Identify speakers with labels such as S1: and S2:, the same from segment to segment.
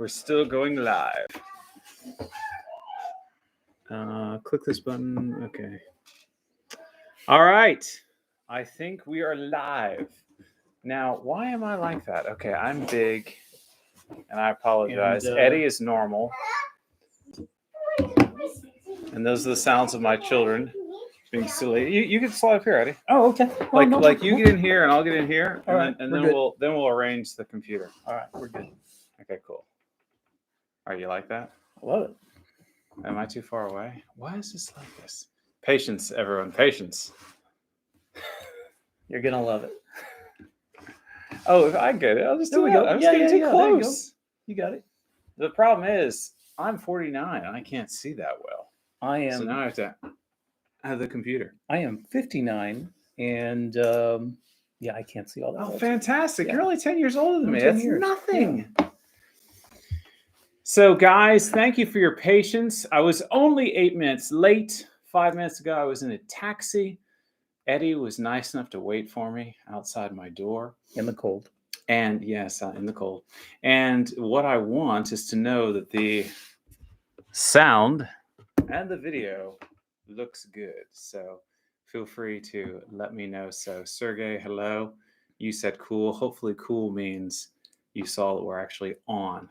S1: We're still going live. Click this button. Okay. All right. I think we are live. Now, why am I like that? Okay, I'm big, and I apologize. Eddie is normal. And those are the sounds of my children being silly. You can slide up here, Eddie.
S2: Oh, okay.
S1: Like you get in here, and I'll get in here,
S2: All right,
S1: and then we'll arrange the computer.
S2: All right, we're good.
S1: Okay, cool. All right, you like that?
S2: I love it.
S1: Am I too far away? Why is this like this? Patience, everyone. Patience.
S2: You're gonna love it.
S1: Oh, if I get it, I'll just do it. I'm
S2: Yeah,
S1: just getting too
S2: close.
S1: close.
S2: You got it.
S1: The problem is, I'm 49 and I can't see that well.
S2: I am.
S1: So now I have to have the computer.
S2: I am 59, and I can't see all that.
S1: Oh, fantastic!
S2: Yeah.
S1: You're only 10 years older than me.
S2: 10
S1: That's
S2: years.
S1: nothing. Yeah. So, guys, thank you for your patience. I was only 8 minutes late. 5 minutes ago, I was in a taxi. Eddie was nice enough to wait for me outside my door.
S2: In the cold.
S1: And yes, in the cold. And what I want is to know that the sound and the video looks good. So feel free to let me know. So Sergey, hello. You said cool. Hopefully cool means you saw that we're actually on.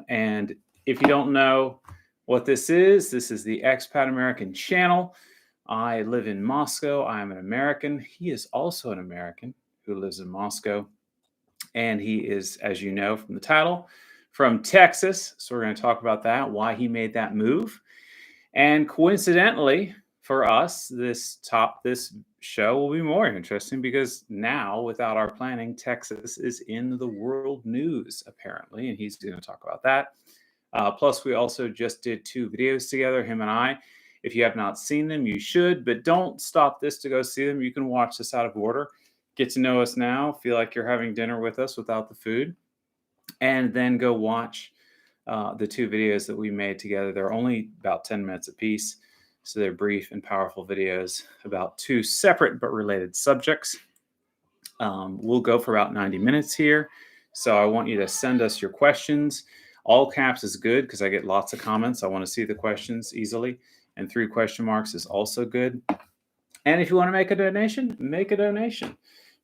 S1: And if you don't know what this is the Expat American channel. I live in Moscow. I am an American. He is also an American who lives in Moscow. And he is, as you know from the title, from Texas. So we're going to talk about that, why he made that move. And coincidentally, for us, this show will be more interesting because now, without our planning, Texas is in the world news, apparently. And he's going to talk about that. Plus, we also just did 2 videos together, him and I. If you have not seen them, you should, but don't stop this to go see them. You can watch this out of order. Get to know us now. Feel like you're having dinner with us without the food. And then go watch the 2 videos that we made together. They're only about 10 minutes apiece. So they're brief and powerful videos about 2 separate but related subjects. We'll go for about 90 minutes here. So I want you to send us your questions. All caps is good because I get lots of comments. I want to see the questions easily. And 3 question marks is also good. And if you want to make a donation, make a donation.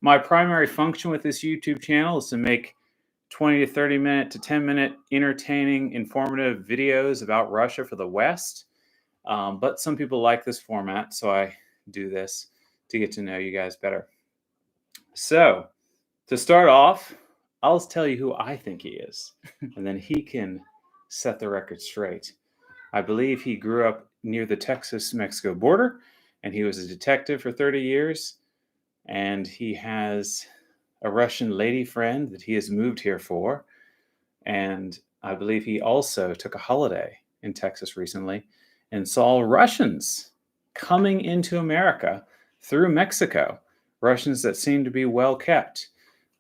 S1: My primary function with this YouTube channel is to make 20 to 30 minute to 10 minute entertaining, informative videos about Russia for the West. But some people like this format, so I do this to get to know you guys better. So to start off, I'll tell you who I think he is, and then he can set the record straight. I believe he grew up near the Texas-Mexico border, and he was a detective for 30 years, and he has a Russian lady friend that he has moved here for, and I believe he also took a holiday in Texas recently and saw Russians coming into America through Mexico, Russians that seem to be well kept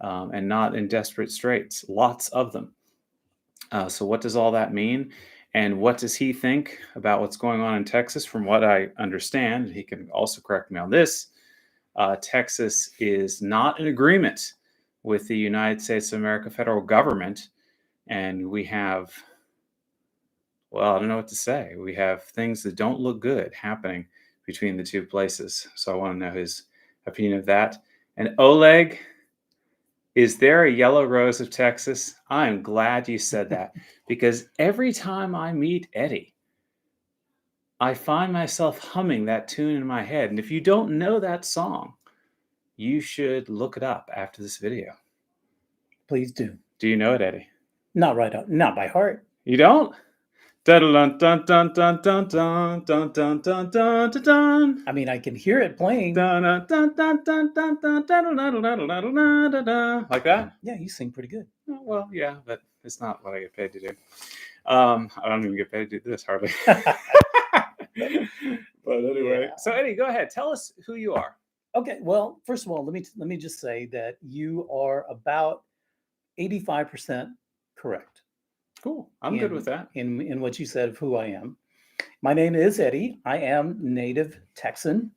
S1: and not in desperate straits, lots of them. So what does all that mean? And what does he think about what's going on in Texas? From what I understand, he can also correct me on this, Texas is not in agreement with the United States of America federal government. And we have, well, I don't know what to say. We have things that don't look good happening between the 2 places. So I want to know his opinion of that. And Oleg, is there a yellow rose of Texas? I am glad you said that because every time I meet Eddie, I find myself humming that tune in my head. And if you don't know that song, you should look it up after this video.
S2: Please do.
S1: Do you know it, Eddie?
S2: Not right up. Not by heart.
S1: You don't? Dun dun dun dun dun dun dun dun dun dun dun.
S2: I mean, I can hear it playing.
S1: Dun dun dun dun dun dun dun dun dun. Like that?
S2: Yeah, you sing pretty good.
S1: Well, yeah, but it's not what I get paid to do. I don't even get paid to do this hardly. But anyway, So Eddie, go ahead. Tell us who you are.
S2: Okay. Well, first of all, let me just say that you are about 85% correct.
S1: Cool. I'm good with that.
S2: In what you said of who I am. My name is Eddie. I am native Texan.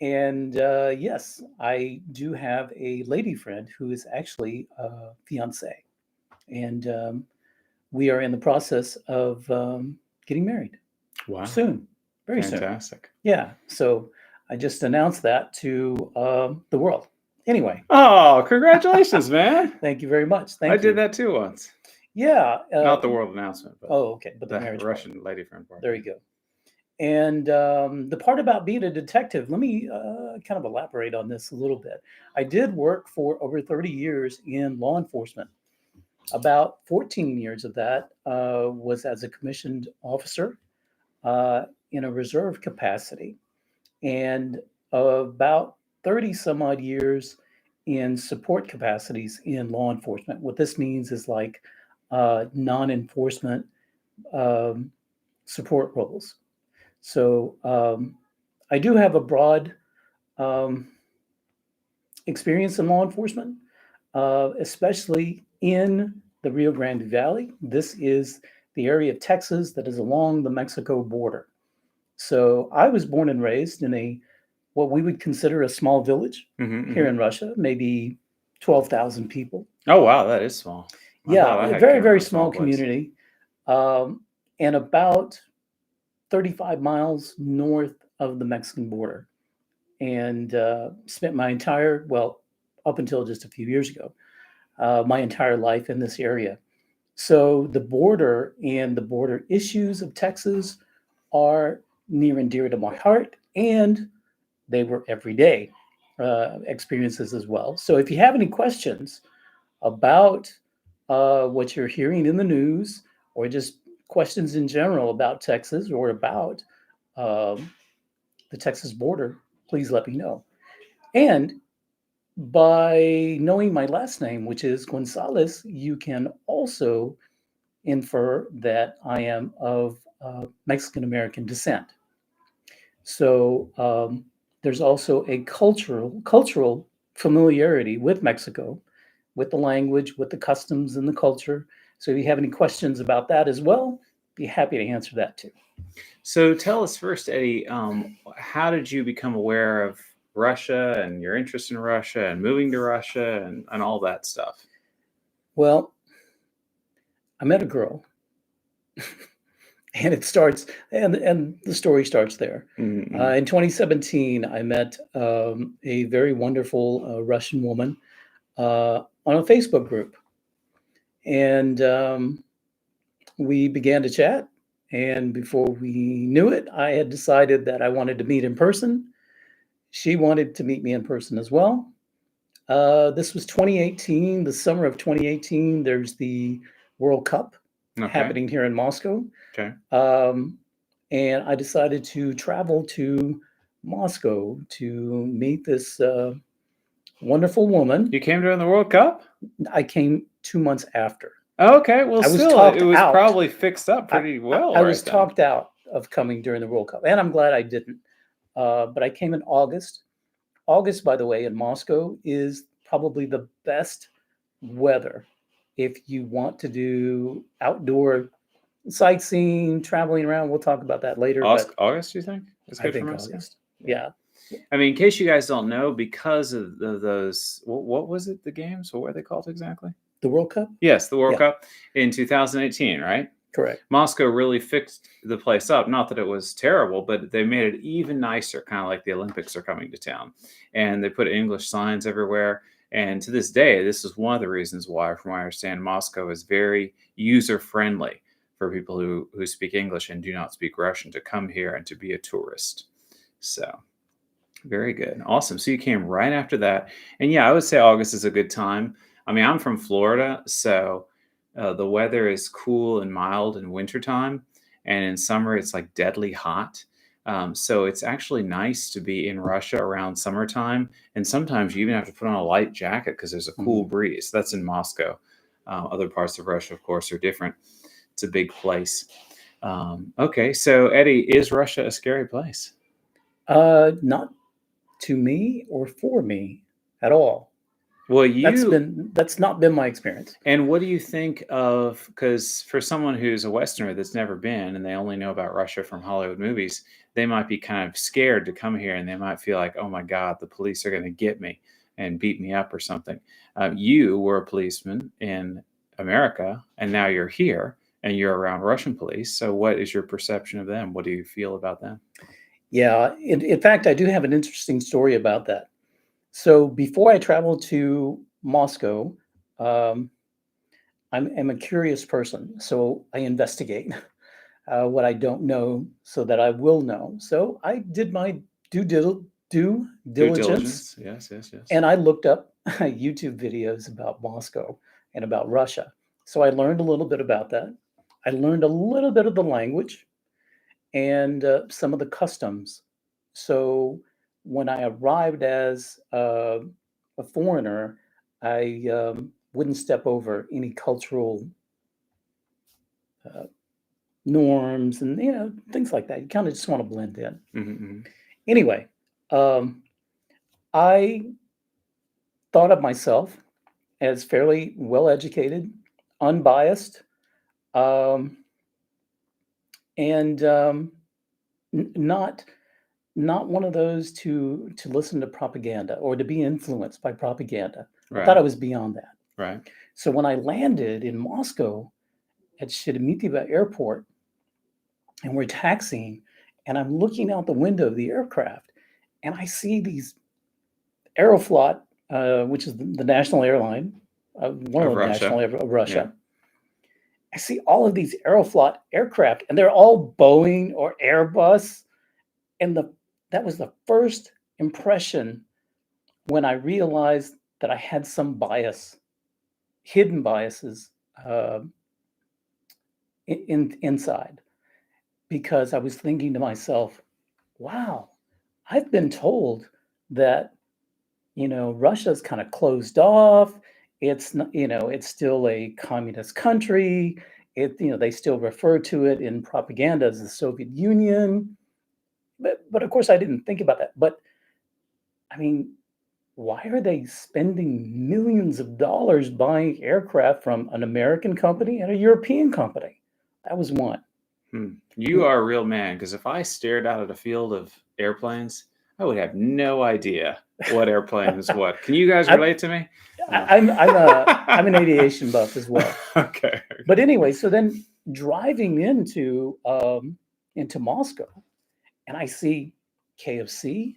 S2: And yes, I do have a lady friend who is actually a fiance. And we are in the process of getting married
S1: Wow.
S2: soon, very soon.
S1: Fantastic.
S2: Yeah. So I just announced that to the world. Anyway,
S1: Oh, congratulations, man.
S2: thank you very much. Thank
S1: I
S2: you.
S1: did that too once.
S2: Yeah.
S1: Not the world announcement, but
S2: Oh, okay. But the
S1: the
S2: marriage part.
S1: Russian lady friend part.
S2: There you go. And the part about being a detective, let me kind of elaborate on this a little bit. I did work for over 30 years in law enforcement. About 14 years of that was as a commissioned officer in a reserve capacity, and about 30 some odd years in support capacities in law enforcement. What this means is like non-enforcement support roles. So I do have a broad experience in law enforcement, especially in the Rio Grande Valley. This is the area of Texas that is along the Mexico border. So I was born and raised in what we would consider a small village here in Russia, maybe 12,000 people.
S1: Oh, wow, that is small.
S2: Yeah, a very, very small community, and about 35 miles north of the Mexican border, and spent my entire, well, up until just a few years ago, my entire life in this area. So the border and the border issues of Texas are near and dear to my heart, and they were everyday experiences as well. So if you have any questions about what you're hearing in the news, or just questions in general about Texas or about the Texas border, please let me know. And by knowing my last name, which is Gonzalez, you can also infer that I am of Mexican American descent. So there's also a cultural familiarity with Mexico, with the language, with the customs and the culture. So if you have any questions about that as well, be happy to answer that too.
S1: So tell us first, Eddie, how did you become aware of Russia and your interest in Russia and moving to Russia and all that stuff?
S2: Well, I met a girl. And it starts, and the story starts there.
S1: Mm-hmm.
S2: In 2017, I met a very wonderful Russian woman on a Facebook group, and we began to chat. And before we knew it, I had decided that I wanted to meet in person. She wanted to meet me in person as well. This was 2018, the summer of 2018. There's the World Cup happening here in Moscow.
S1: Okay.
S2: And I decided to travel to Moscow to meet this wonderful woman.
S1: You came during the World Cup?
S2: I came 2 months after.
S1: Okay, well, it was probably fixed up pretty well.
S2: I was talked out of coming during the World Cup, and I'm glad I didn't. But I came in August. August, by the way, in Moscow is probably the best weather if you want to do outdoor sightseeing, traveling around. We'll talk about that later.
S1: August, you think?
S2: I think August. Yeah.
S1: I mean, in case you guys don't know, because of those, what was it, the games? What were they called exactly?
S2: The World Cup?
S1: Yes, the World Cup in 2018, right?
S2: Correct.
S1: Moscow really fixed the place up. Not that it was terrible, but they made it even nicer, kind of like the Olympics are coming to town. And they put English signs everywhere. And to this day, this is one of the reasons why, from what I understand, Moscow is very user-friendly for people who speak English and do not speak Russian to come here and to be a tourist. So very good. Awesome. So you came right after that. And yeah, I would say August is a good time. I mean, I'm from Florida, so the weather is cool and mild in wintertime. And in summer, it's like deadly hot. So it's actually nice to be in Russia around summertime. And sometimes you even have to put on a light jacket because there's a cool breeze. That's in Moscow. Other parts of Russia, of course, are different. It's a big place. Okay, so Eddie, is Russia a scary place?
S2: Not to me or for me at all.
S1: Well,
S2: that's not been my experience.
S1: And what do you think of, because for someone who's a Westerner that's never been and they only know about Russia from Hollywood movies, they might be kind of scared to come here and they might feel like, oh my God, the police are going to get me and beat me up or something. You were a policeman in America and now you're here. and you're around Russian police. So what is your perception of them? What do you feel about them?
S2: Yeah, in fact, I do have an interesting story about that. So before I traveled to Moscow, I'm a curious person, so I investigate what I don't know so that I will know. So I did my due diligence,
S1: Yes, yes, yes.
S2: and I looked up YouTube videos about Moscow and about Russia. So I learned a little bit about that. I learned a little bit of the language and some of the customs. So when I arrived as a foreigner, I wouldn't step over any cultural uh, norms and things like that. You kind of just want to blend in.
S1: Mm-hmm.
S2: Anyway, I thought of myself as fairly well educated, unbiased, um, and not one of those to listen to propaganda or to be influenced by propaganda. I thought I was beyond that.
S1: Right.
S2: So when I landed in Moscow at Sheremetyevo Airport, and we're taxiing, and I'm looking out the window of the aircraft, and I see these Aeroflot, which is the national airline, one of the national of Russia. Yeah. I see all of these Aeroflot aircraft, and they're all Boeing or Airbus. And that was the first impression when I realized that I had some bias, hidden biases inside, because I was thinking to myself, wow, I've been told that, Russia's kind of closed off. It's not, it's still a communist country. They still refer to it in propaganda as the Soviet Union. But of course, I didn't think about that. But I mean, why are they spending millions of dollars buying aircraft from an American company and a European company? That was one.
S1: You are a real man, because if I stared out at a field of airplanes, I would have no idea what airplane is what. Can you guys relate to me?
S2: I'm an aviation buff as well.
S1: Okay.
S2: But anyway, so then driving into Moscow, and I see KFC,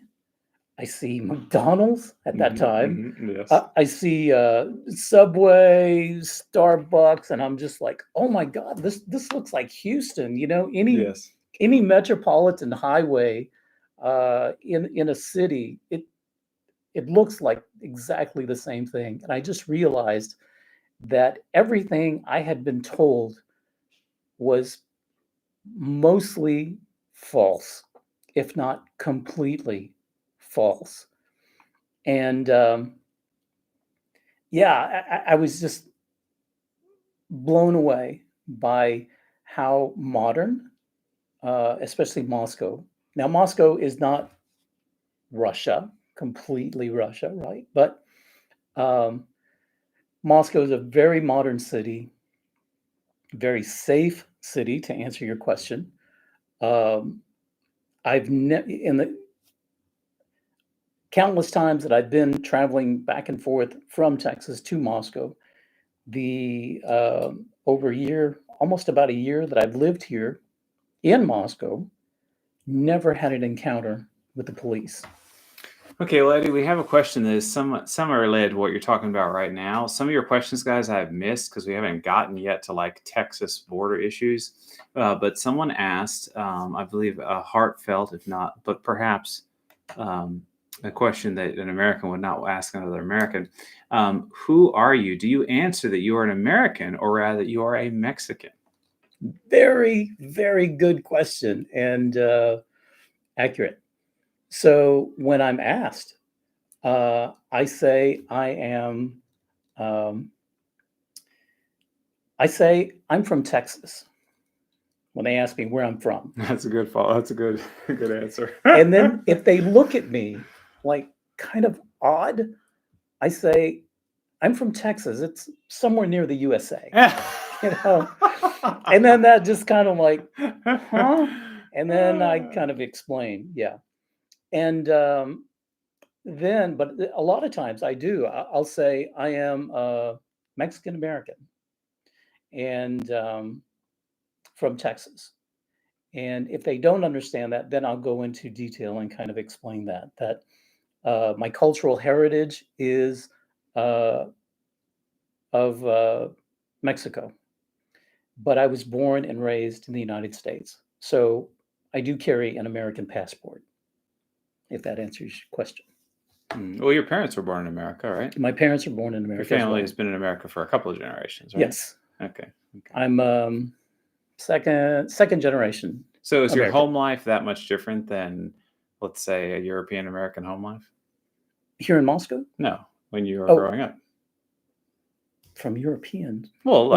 S2: I see McDonald's at that time.
S1: Yes.
S2: I see Subway, Starbucks, and I'm just like, oh my God, this looks like Houston. Any metropolitan highway in a city, it looks like exactly the same thing. And I just realized that everything I had been told was mostly false, if not completely false. And I was just blown away by how modern, especially Moscow. Now, Moscow is not Russia, completely Russia, right? But Moscow is a very modern city, very safe city, to answer your question. I've in the countless times that I've been traveling back and forth from Texas to Moscow, the over a year, almost about a year that I've lived here in Moscow, never had an encounter with the police.
S1: Okay, well, Eddie, we have a question that is somewhat related to what you're talking about right now. Some of your questions, guys, I've missed because we haven't gotten yet to like Texas border issues. But someone asked, I believe, heartfelt, if not, but perhaps a question that an American would not ask another American. Who are you? Do you answer that you are an American, or rather that you are a Mexican?
S2: Very, very good question, and accurate. So when I'm asked, I say I am. I say I'm from Texas. When they ask me where I'm from,
S1: that's a good follow. That's a good answer.
S2: And then if they look at me like kind of odd, I say I'm from Texas. It's somewhere near the USA. And then that just kind of like, huh? And then I kind of explain, yeah. And then, but a lot of times I'll say I am Mexican American. And from Texas. And if they don't understand that, then I'll go into detail and kind of explain that my cultural heritage is of Mexico, but I was born and raised in the United States. So I do carry an American passport, if that answers your question.
S1: Well, your parents were born in America, right?
S2: My parents were born in America.
S1: Your family has been in America for a couple of generations, right?
S2: Yes.
S1: Okay.
S2: I'm second generation.
S1: So is your
S2: American.
S1: home life that much different than, let's say, a European American home life?
S2: Here in Moscow?
S1: No, when you were growing up.
S2: From European.
S1: Well,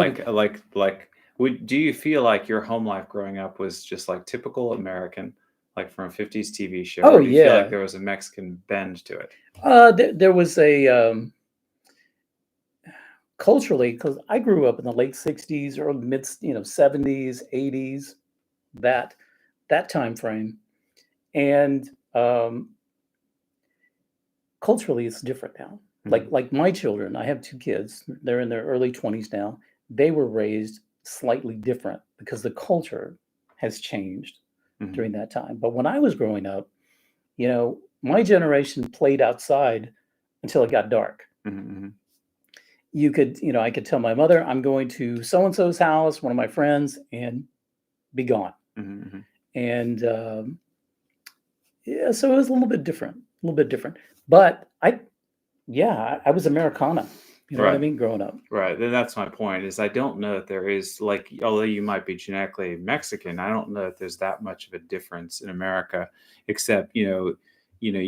S1: do you feel like your home life growing up was just like typical American, like from a 50s TV show?
S2: Oh,
S1: or do you feel
S2: yeah.
S1: like there was a Mexican bend to it?
S2: There was a culturally, because I grew up in the late 60s or mid 70s, 80s, that time frame, and culturally it's different now. Like my children, I have 2 kids. They're in their early 20s now. They were raised slightly different because the culture has changed during that time. But when I was growing up, my generation played outside until it got dark. You could, I could tell my mother, I'm going to so-and-so's house, one of my friends, and be gone. And yeah, so it was a little bit different. But I was Americana. You know what I mean? Growing up.
S1: Right. And that's my point is I don't know that there is, like, although you might be genetically Mexican, I don't know that there's that much of a difference in America, except, you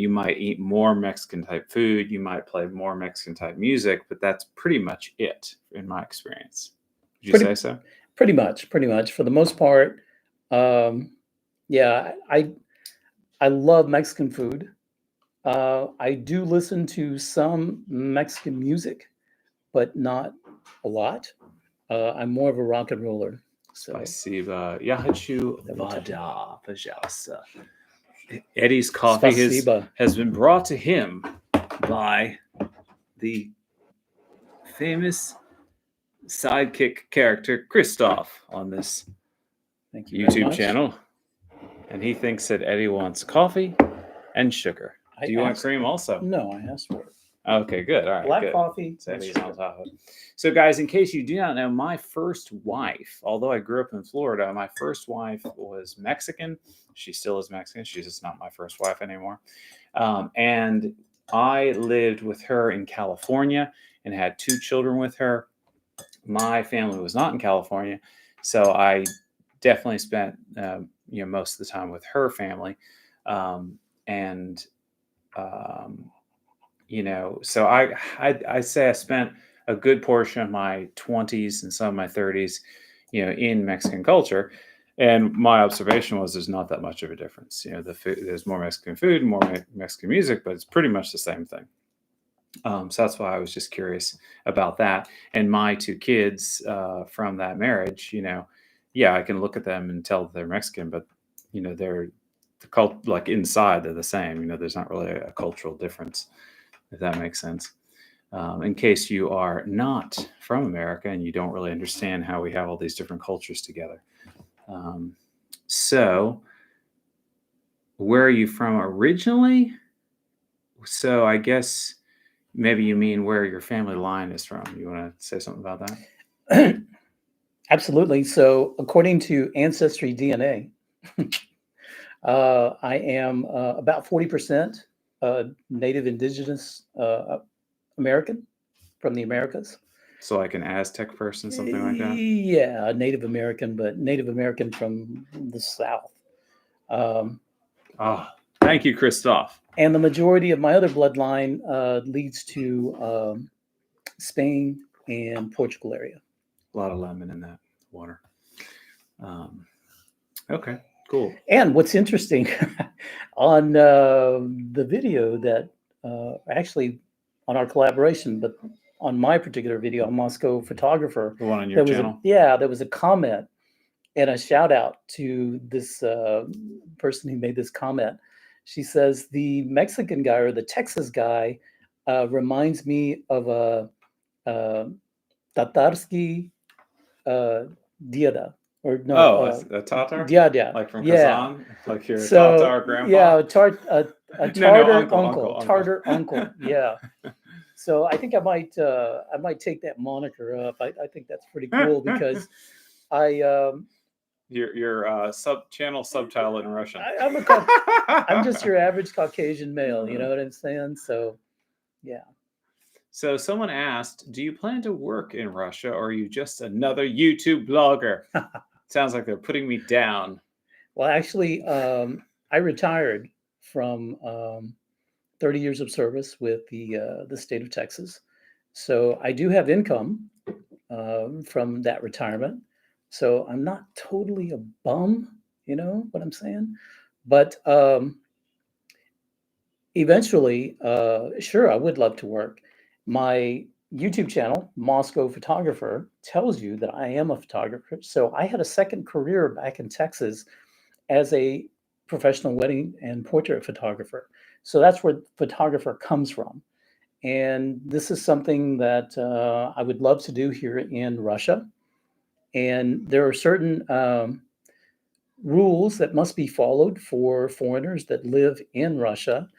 S1: might eat more Mexican type food. You might play more Mexican type music, but that's pretty much it in my experience. Would you say so?
S2: Pretty much. For the most part. Yeah, I love Mexican food. I do listen to some Mexican music, but not a lot. I'm more of a rock and roller. So.
S1: Spasiba. Я хочу вода, пожалуйста. Eddie's coffee has been brought to him by the famous sidekick character Christoph on this YouTube channel. And he thinks that Eddie wants coffee and sugar. Do you want cream also?
S2: No, I asked for it.
S1: Okay, good. All right.
S2: Black coffee.
S1: So Eddie's on top of it. So, guys, in case you do not know, my first wife, although I grew up in Florida, my first wife was Mexican. She still is Mexican. She's just not my first wife anymore. And I lived with her in California and had 2 children with her. My family was not in California, so I definitely spent most of the time with her family. So I say I spent a good portion of my 20s and some of my 30s, in Mexican culture. And my observation was there's not that much of a difference. There's more Mexican food, more Mexican music, but it's pretty much the same thing. So that's why I was just curious about that. And my 2 kids from that marriage, I can look at them and tell that they're Mexican, but they're like inside they're the same. There's not really a cultural difference, if that makes sense. In case you are not from America and you don't really understand how we have all these different cultures together. So where are you from originally? So I guess maybe you mean where your family line is from. You want to say something about that?
S2: Absolutely. So according to Ancestry DNA, I am about 40% Native Indigenous American from the Americas.
S1: So like an Aztec person, something like that?
S2: Yeah, Native American, but Native American from the South.
S1: Thank you, Christoph.
S2: And the majority of my other bloodline leads to Spain and Portugal area.
S1: A lot of lemon in that water. Okay, cool.
S2: And what's interesting on the video that actually on our collaboration, but on my particular video, on Moscow Photographer,
S1: the one on your channel.
S2: There was a comment and a shout out to this person who made this comment. She says the Mexican guy or the Texas guy reminds me of a Tatarsky Diada. or no,
S1: Oh, a Tatar?
S2: yeah,
S1: Like from
S2: yeah.
S1: Kazan? Like your
S2: So
S1: Tatar grandpa?
S2: yeah, a
S1: No,
S2: Tartar
S1: uncle.
S2: Tartar uncle. Yeah. So I think I might take that moniker up. I think that's pretty cool because I
S1: Your channel subtitle in Russian.
S2: I'm just your average Caucasian male. You know what I'm saying? So yeah.
S1: So someone asked, do you plan to work in Russia, or are you just another YouTube blogger? Sounds like they're putting me down.
S2: Well, actually, I retired from 30 years of service with the state of Texas. So I do have income from that retirement. So I'm not totally a bum, you know what I'm saying? But eventually, sure, I would love to work. My YouTube channel, Moscow Photographer, tells you that I am a photographer. So I had a second career back in Texas as a professional wedding and portrait photographer. So that's where photographer comes from. And this is something that I would love to do here in Russia. And there are certain rules that must be followed for foreigners that live in Russia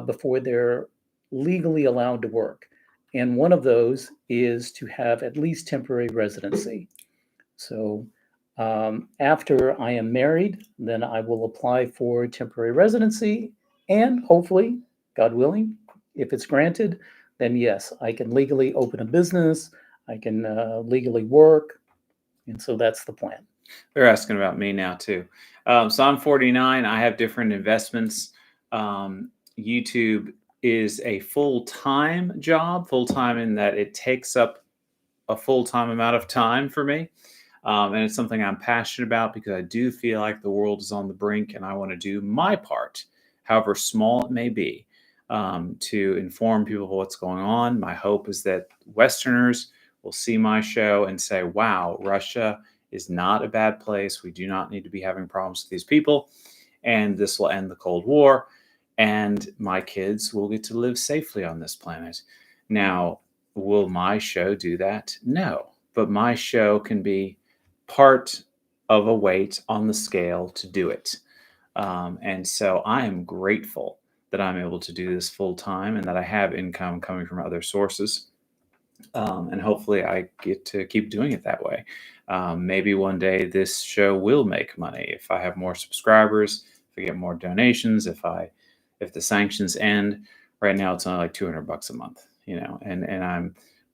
S2: before they're legally allowed to work. And one of those is to have at least temporary residency. So after I am married, then I will apply for temporary residency. And hopefully, God willing, if it's granted, then yes, I can legally open a business. I can legally work. And so that's the plan.
S1: They're asking about me now too. So I'm 49. I have different investments. YouTube is a full-time job, full-time in that it takes up a full-time amount of time for me. And it's something I'm passionate about because I do feel like the world is on the brink and I want to do my part, however small it may be, to inform people of what's going on. My hope is that Westerners will see my show and say, wow, Russia is not a bad place. We do not need to be having problems with these people. And this will end the Cold War. And my kids will get to live safely on this planet. Now, will my show do that? No. But my show can be part of a weight on the scale to do it. And so I am grateful that I'm able to do this full time and that I have income coming from other sources. And hopefully I get to keep doing it that way. Maybe one day this show will make money if I have more subscribers, if I get more donations, if the sanctions end. Right now it's only like $200 a month, you know,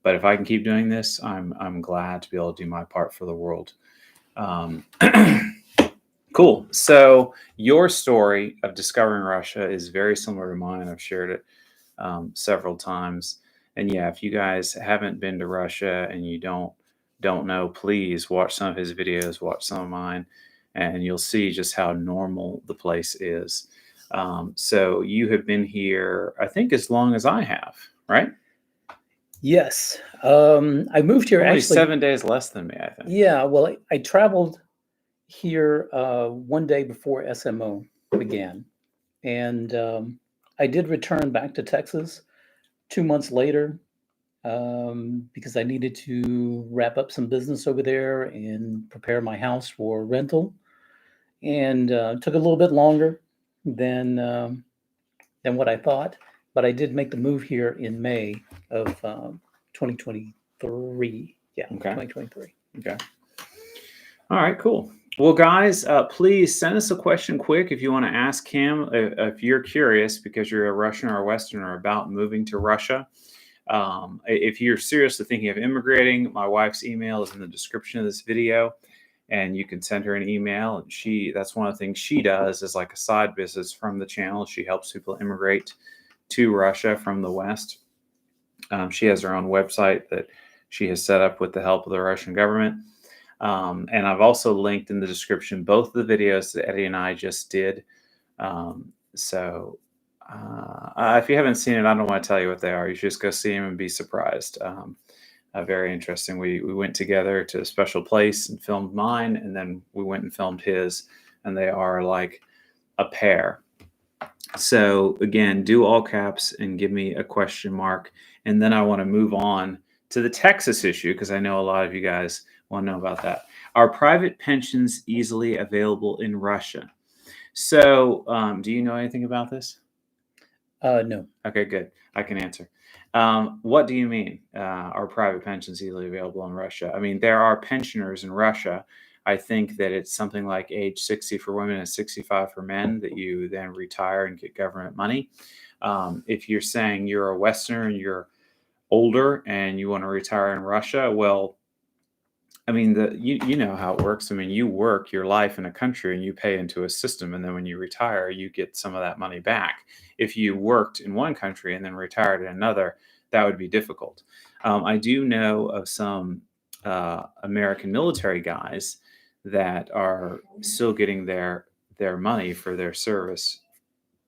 S1: but if I can keep doing this, I'm glad to be able to do my part for the world. Cool. So your story of discovering Russia is very similar to mine. I've shared it several times. And yeah, if you guys haven't been to Russia and you don't know, please watch some of his videos, watch some of mine, and you'll see just how normal the place is. So you have been here, I think, as long as I have, right?
S2: Yes. I moved here
S1: Only
S2: actually
S1: 7 days less than me, I think.
S2: Yeah, well, I traveled here one day before SMO began. And I did return back to Texas 2 months later because I needed to wrap up some business over there and prepare my house for rental. And it took a little bit longer than what I thought, but I did make the move here in May of 2023. Yeah,
S1: Okay.
S2: 2023.
S1: Okay. All right, cool. Well, guys, please send us a question quick if you want to ask him, if you're curious because you're a Russian or a Westerner about moving to Russia. If you're seriously thinking of immigrating, my wife's email is in the description of this video, and you can send her an email. And that's one of the things she does is like a side business from the channel. She helps people immigrate to Russia from the West. She has her own website that she has set up with the help of the Russian government. And I've also linked in the description both of the videos that Eddie and I just did. So if you haven't seen it, I don't want to tell you what they are. You should just go see them and be surprised. Very interesting. We went together to a special place and filmed mine, and then we went and filmed his, and they are like a pair. So again, do all caps and give me a question mark. And then I want to move on to the Texas issue because I know a lot of you guys want to know about that. Are private pensions easily available in Russia? So, do you know anything about this?
S2: No.
S1: Okay, good. I can answer. What do you mean? Are private pensions easily available in Russia? I mean, there are pensioners in Russia. I think that it's something like age 60 for women and 65 for men that you then retire and get government money. If you're saying you're a Westerner and you're older and you want to retire in Russia, well, I mean, you know how it works. I mean, you work your life in a country and you pay into a system, and then when you retire, you get some of that money back. If you worked in one country and then retired in another, that would be difficult. I do know of some American military guys that are still getting their money for their service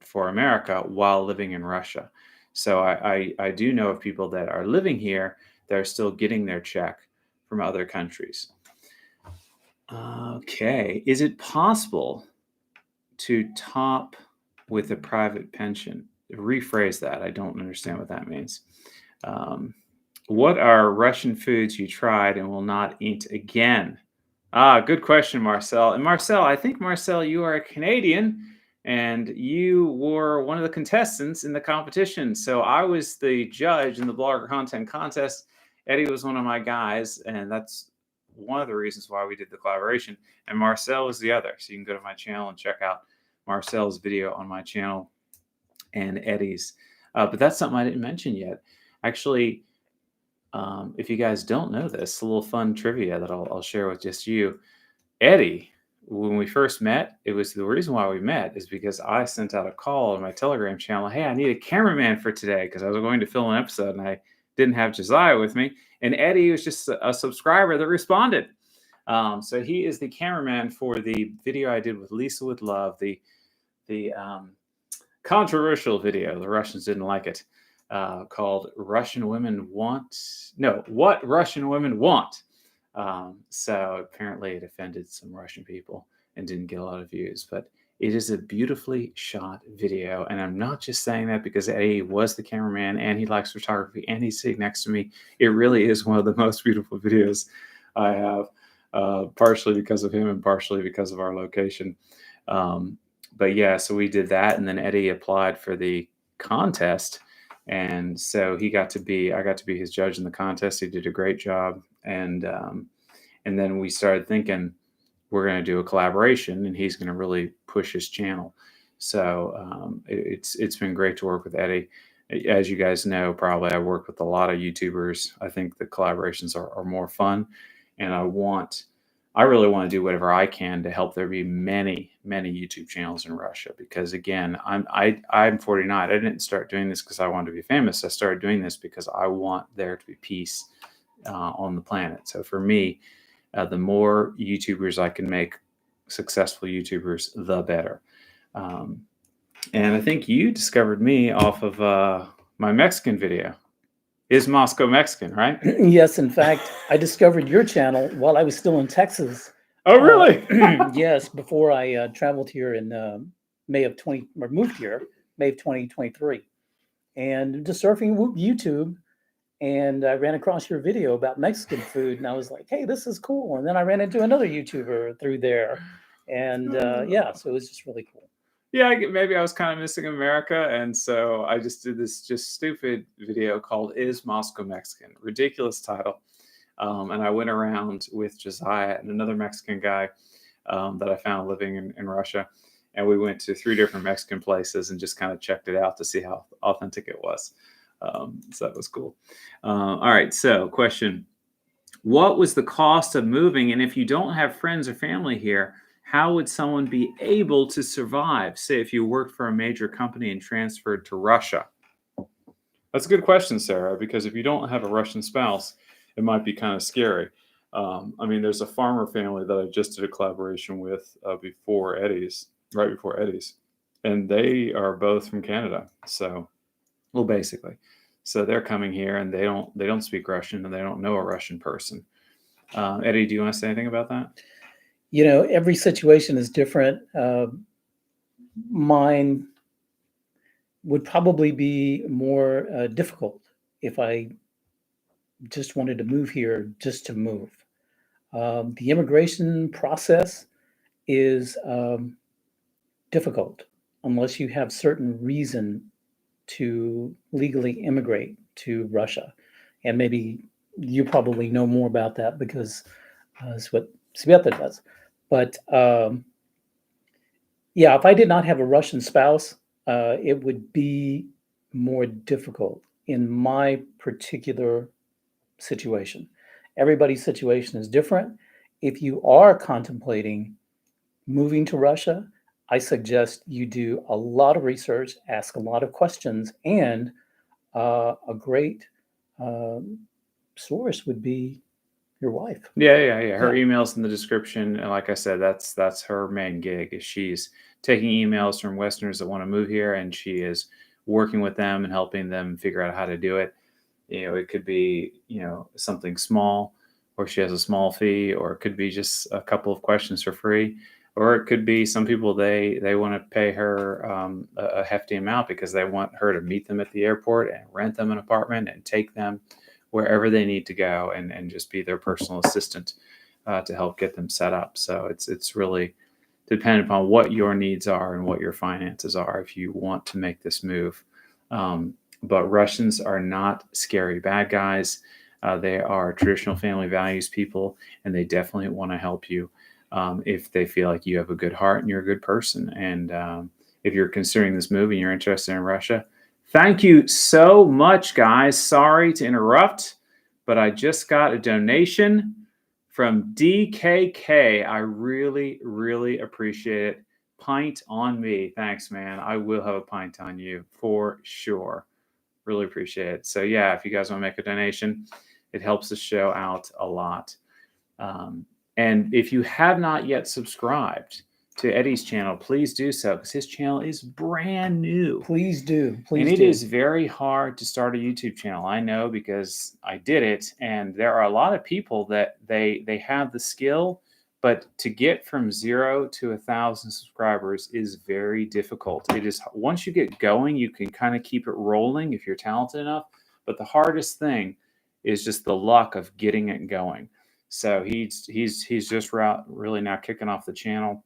S1: for America while living in Russia. So I do know of people that are living here that are still getting their check from other countries. Okay. Is it possible to top with a private pension? Rephrase that. I don't understand what that means. What are Russian foods you tried and will not eat again? Good question, Marcel. And Marcel, I think, Marcel, you are a Canadian and you were one of the contestants in the competition. So I was the judge in the blogger content contest. Eddie was one of my guys, and that's one of the reasons why we did the collaboration. And Marcel was the other. So you can go to my channel and check out Marcel's video on my channel and Eddie's. But that's something I didn't mention yet. Actually, if you guys don't know this, a little fun trivia that I'll share with just you. Eddie, when we first met, it was the reason why we met is because I sent out a call on my Telegram channel. Hey, I need a cameraman for today because I was going to film an episode and I didn't have Josiah with me. And Eddie was just a subscriber that responded. So he is the cameraman for the video I did with Lisa with Love, the controversial video. The Russians didn't like it. Called What Russian Women Want. So apparently it offended some Russian people and didn't get a lot of views, but it is a beautifully shot video. And I'm not just saying that because Eddie was the cameraman and he likes photography and he's sitting next to me. It really is one of the most beautiful videos I have, partially because of him and partially because of our location. But yeah, so we did that. And then Eddie applied for the contest. And so I got to be his judge in the contest. He did a great job. And then we started thinking we're going to do a collaboration and he's going to really push his channel. So it's been great to work with Eddie. As you guys know, probably I work with a lot of YouTubers. I think the collaborations are more fun. And I really want to do whatever I can to help there be many, many YouTube channels in Russia. Because again, I'm 49. I didn't start doing this because I wanted to be famous. I started doing this because I want there to be peace on the planet. So for me, the more YouTubers I can make successful YouTubers, the better. And I think you discovered me off of my Mexican video. Is Moscow Mexican, right?
S2: Yes, in fact, I discovered your channel while I was still in Texas.
S1: Oh, really?
S2: Yes, before I traveled here in moved here, May of 2023. And just surfing YouTube, and I ran across your video about Mexican food, and I was like, hey, this is cool. And then I ran into another YouTuber through there. And yeah, so it was just really cool.
S1: Yeah, maybe I was kind of missing America. And so I just did this just stupid video called Is Moscow Mexican? Ridiculous title. And I went around with Josiah and another Mexican guy that I found living in Russia. And we went to 3 different Mexican places and just kind of checked it out to see how authentic it was. So that was cool. All right. So question, what was the cost of moving? And if you don't have friends or family here, how would someone be able to survive? Say if you worked for a major company and transferred to Russia. That's a good question, Sarah, because if you don't have a Russian spouse, it might be kind of scary. I mean, there's a farmer family that I just did a collaboration with right before Eddie's, and they are both from Canada. So, well, basically, so they're coming here and they don't speak Russian and they don't know a Russian person. Eddie, do you want to say anything about that?
S2: You know, every situation is different. Mine would probably be more difficult if I just wanted to move here just to move. The immigration process is difficult unless you have certain reason to legally immigrate to Russia. And maybe you probably know more about that because it's what Sveta does. But yeah, if I did not have a Russian spouse, it would be more difficult in my particular situation. Everybody's situation is different. If you are contemplating moving to Russia, I suggest you do a lot of research, ask a lot of questions, and a great source would be your wife.
S1: Yeah. Her email's in the description, and like I said, that's her main gig. Is she's taking emails from Westerners that want to move here, and she is working with them and helping them figure out how to do it. It could be something small, or she has a small fee, or it could be just a couple of questions for free, or it could be some people they want to pay her a hefty amount because they want her to meet them at the airport and rent them an apartment and take them wherever they need to go and just be their personal assistant to help get them set up. So it's really dependent upon what your needs are and what your finances are if you want to make this move. But Russians are not scary bad guys. They are traditional family values people, and they definitely want to help you if they feel like you have a good heart and you're a good person. And if you're considering this move and you're interested in Russia, thank you so much, guys. Sorry to interrupt, but I just got a donation from DKK. I really, really appreciate it. Pint on me. Thanks, man. I will have a pint on you for sure. Really appreciate it. So yeah, if you guys want to make a donation, it helps the show out a lot. And if you have not yet subscribed to Eddie's channel, please do so because his channel is brand new.
S2: Please do. Please
S1: and it
S2: do.
S1: is very hard to start a YouTube channel. I know because I did it, and there are a lot of people that they have the skill, but to get from 0 to 1,000 subscribers is very difficult. It is once you get going, you can kind of keep it rolling if you're talented enough. But the hardest thing is just the luck of getting it going. So he's just really now kicking off the channel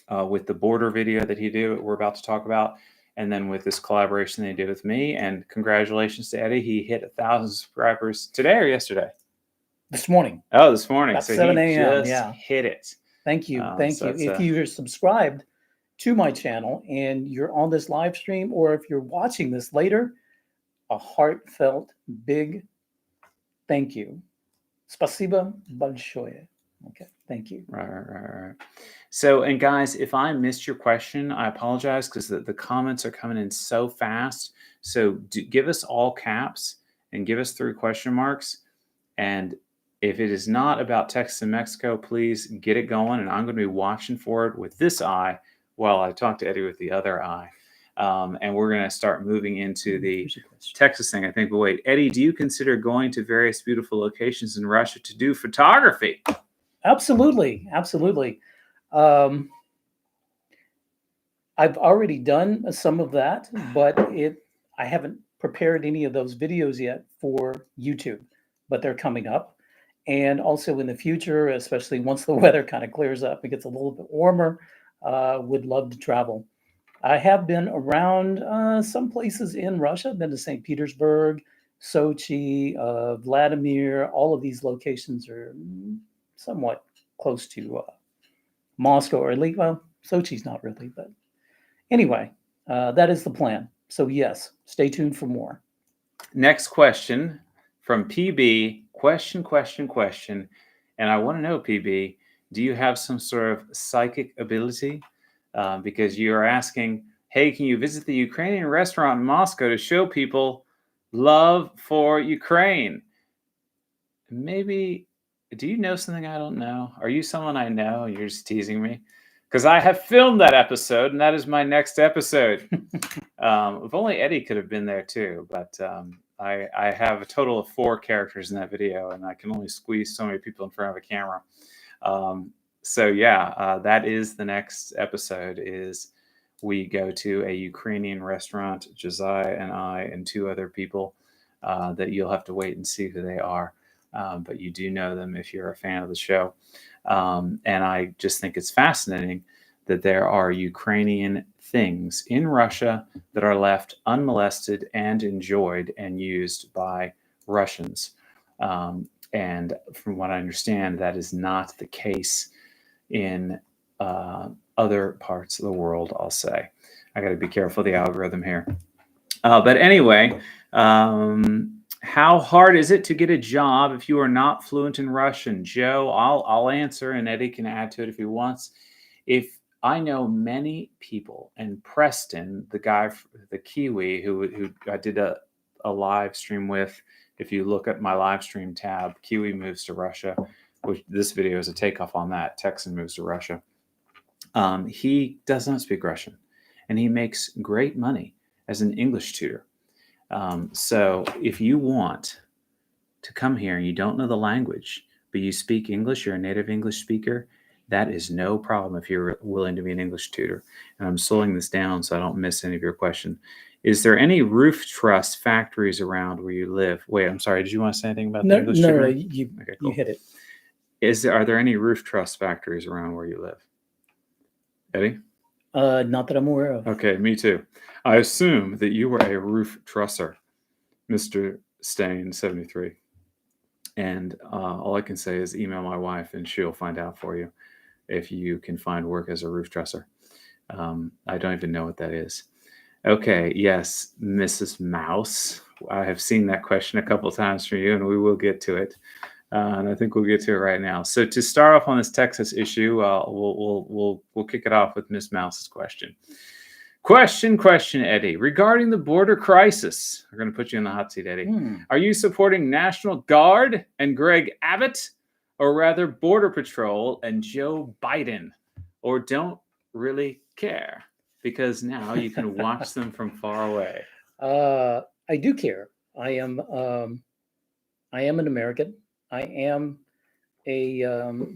S1: with the border video that we're about to talk about, and then with this collaboration they did with me. And congratulations to Eddie. He hit 1,000 subscribers today or yesterday?
S2: This morning.
S1: Oh, this morning.
S2: About
S1: so
S2: 7
S1: he
S2: a.m.
S1: just hit it.
S2: Thank you. Thank you. If you're subscribed to my channel and you're on this live stream, or if you're watching this later, a heartfelt big thank you. Spasibo большое. Okay, thank you.
S1: Right. So, and guys, if I missed your question, I apologize because the comments are coming in so fast. So give us all caps and give us 3 question marks. And if it is not about Texas and Mexico, please get it going. And I'm going to be watching for it with this eye while I talk to Eddie with the other eye. And we're going to start moving into the Texas thing, I think. But wait, Eddie, do you consider going to various beautiful locations in Russia to do photography?
S2: Absolutely. I've already done some of that, but I haven't prepared any of those videos yet for YouTube, but they're coming up. And also in the future, especially once the weather kind of clears up, it gets a little bit warmer, would love to travel. I have been around some places in Russia. I've been to St. Petersburg, Sochi, Vladimir. All of these locations are somewhat close to Moscow, or at least, well, Sochi's not really, but anyway, that is the plan. So yes, stay tuned for more.
S1: Next question from PB. Question. And I want to know, PB, do you have some sort of psychic ability? Because you are asking, hey, can you visit the Ukrainian restaurant in Moscow to show people love for Ukraine? Maybe, do you know something I don't know? Are you someone I know? You're just teasing me? Because I have filmed that episode, and that is my next episode. If only Eddie could have been there too, but I have a total of 4 characters in that video, and I can only squeeze so many people in front of a camera. So yeah, that is the next episode. Is we go to a Ukrainian restaurant, Josiah and I and 2 other people that you'll have to wait and see who they are. but you do know them if you're a fan of the show. And I just think it's fascinating that there are Ukrainian things in Russia that are left unmolested and enjoyed and used by Russians. And from what I understand, that is not the case in other parts of the world, I'll say. I got to be careful of the algorithm here. But anyway, how hard is it to get a job if you are not fluent in Russian? Joe, I'll answer, and Eddie can add to it if he wants. If I know many people, and Preston, the guy, the Kiwi, who I did a live stream with. If you look at my live stream tab, Kiwi moves to Russia, which this video is a takeoff on that. Texan moves to Russia. He does not speak Russian, and he makes great money as an English tutor. So if you want to come here and you don't know the language, but you speak English, you're a native English speaker, that is no problem if you're willing to be an English tutor. And I'm slowing this down so I don't miss any of your question. Is there any roof truss factories around where you live? Wait, I'm sorry. Did you want to say anything about the English tutor?
S2: No, you hit it.
S1: Are there any roof truss factories around where you live? Eddie?
S2: Not that I'm aware of.
S1: Okay, me too. I assume that you were a roof trusser, Mr. Stain 73. And all I can say is email my wife and she'll find out for you if you can find work as a roof trusser. I don't even know what that is. Okay, yes, Mrs. Mouse. I have seen that question a couple of times from you, and we will get to it. And I think we'll get to it right now. So to start off on this Texas issue, we'll kick it off with Miss Mouse's question. Question, Eddie. Regarding the border crisis, we're going to put you in the hot seat, Eddie. Are you supporting National Guard and Greg Abbott, or rather Border Patrol and Joe Biden, or don't really care? Because now you can watch them from far away.
S2: I do care. I am an American. I am a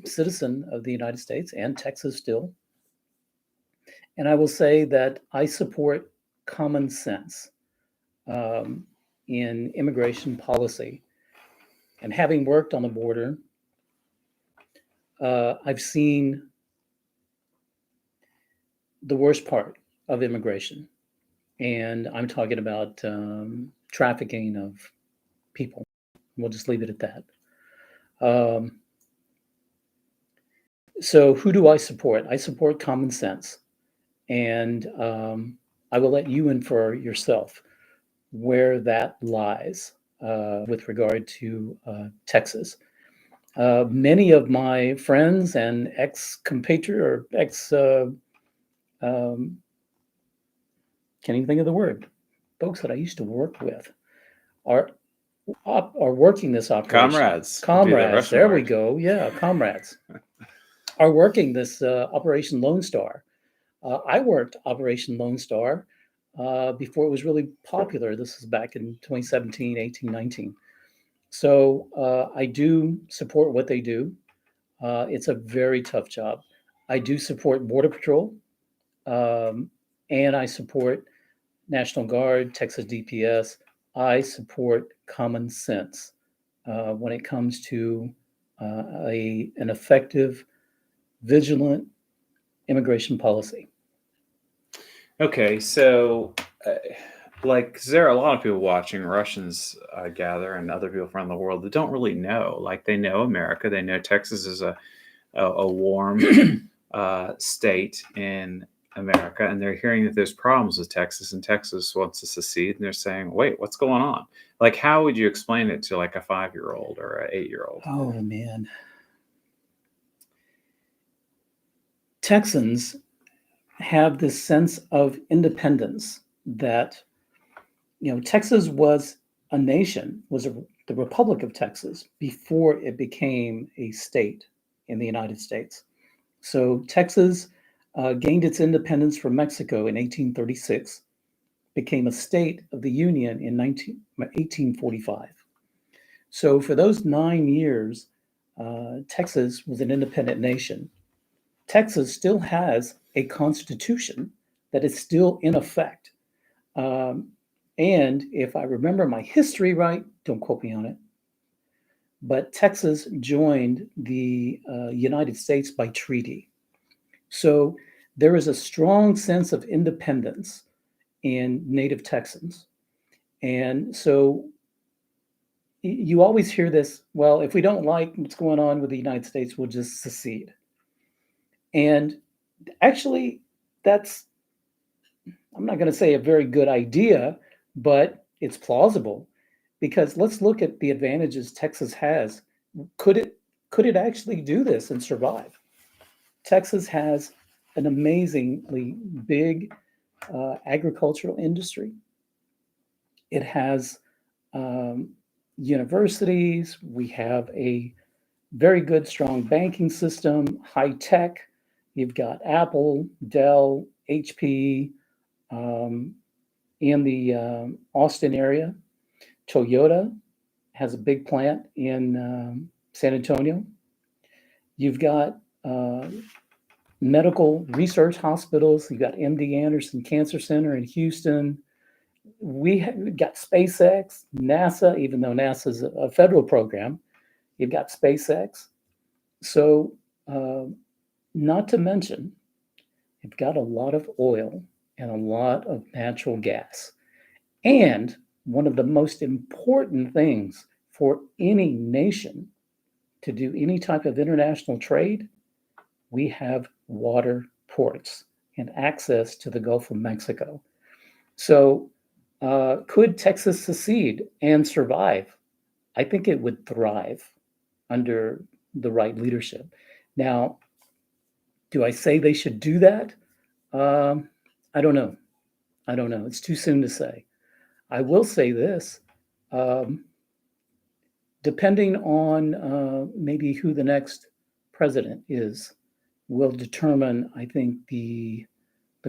S2: citizen of the United States and Texas still. And I will say that I support common sense in immigration policy. And having worked on the border, I've seen the worst part of immigration. And I'm talking about trafficking of people. We'll just leave it at that. So who do I support? I support common sense. And I will let you infer yourself where that lies with regard to Texas. Many of my friends and ex-compatriots or can't even think of the word, folks that I used to work with are working this operation. Comrades. There we go. Yeah, comrades are working this Operation Lone Star. I worked Operation Lone Star before it was really popular. This is back in 2017, 18, 19. So I do support what they do. It's a very tough job. I do support Border Patrol, and I support National Guard, Texas DPS. I support common sense when it comes to an effective, vigilant immigration policy.
S1: Okay, so like there are a lot of people watching, Russians, I gather, and other people from around the world that don't really know. Like they know America, they know Texas is a warm state in America, and they're hearing that there's problems with Texas, and Texas wants to secede, and they're saying, "Wait, what's going on?" Like, how would you explain it to like a 5-year-old or an 8-year-old?
S2: Oh man, Texans have this sense of independence that, Texas was a nation, the Republic of Texas before it became a state in the United States. So Texas gained its independence from Mexico in 1836, became a state of the Union in 1845. So for those 9 years, Texas was an independent nation. Texas still has a constitution that is still in effect. And if I remember my history right, don't quote me on it, but Texas joined the United States by treaty. So there is a strong sense of independence in native Texans. And so you always hear this, well, if we don't like what's going on with the United States, we'll just secede. And actually, that's, I'm not going to say a very good idea, but it's plausible, because let's look at the advantages Texas has. Could it actually do this and survive? Texas has an amazingly big agricultural industry. It has universities. We have a very good, strong banking system, high tech. You've got Apple, Dell, HP, in the Austin area. Toyota has a big plant in San Antonio. You've got medical research hospitals. You've got MD Anderson Cancer Center in Houston. We've got SpaceX, NASA, even though NASA is a federal program. You've got SpaceX. So not to mention, you've got a lot of oil and a lot of natural gas. And one of the most important things for any nation to do any type of international trade, we have water ports and access to the Gulf of Mexico. So could Texas secede and survive? I think it would thrive under the right leadership. Now, do I say they should do that? I don't know. It's too soon to say. I will say this, depending on maybe who the next president is, will determine, I think, the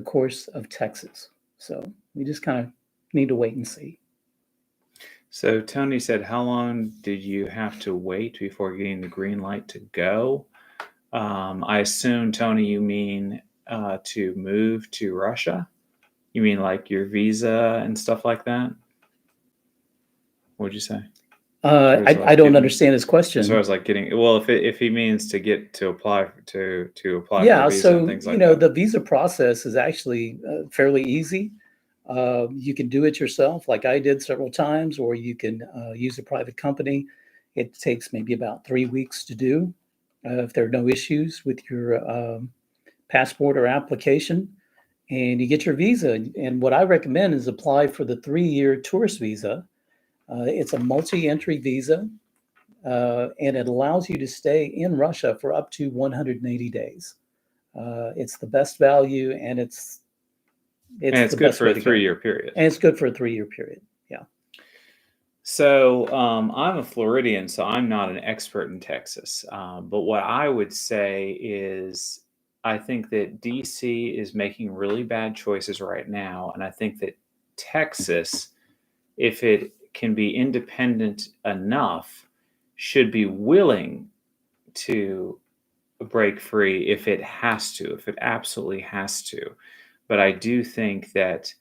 S2: course of Texas. So we just kind of need to wait and see.
S1: So Tony said, how long did you have to wait before getting the green light to go? I assume, Tony, you mean to move to Russia? You mean like your visa and stuff like that? What'd you say?
S2: I don't understand his question.
S1: So I was like getting, well, if he means to get to apply to apply
S2: yeah,
S1: for a visa
S2: so
S1: and things like that.
S2: the visa process is actually fairly easy. You can do it yourself, like I did several times, or you can use a private company. It takes maybe about 3 weeks to do if there are no issues with your passport or application, and you get your visa. And what I recommend is apply for the 3-year tourist visa. It's a multi-entry visa, and it allows you to stay in Russia for up to 180 days. It's the best value, and it's
S1: good for a 3-year period.
S2: And it's good for a 3-year period. Yeah.
S1: So I'm a Floridian, so I'm not an expert in Texas. But what I would say is I think that DC is making really bad choices right now. And I think that Texas, if it can be independent enough, should be willing to break free if it has to, if it absolutely has to. But I do think that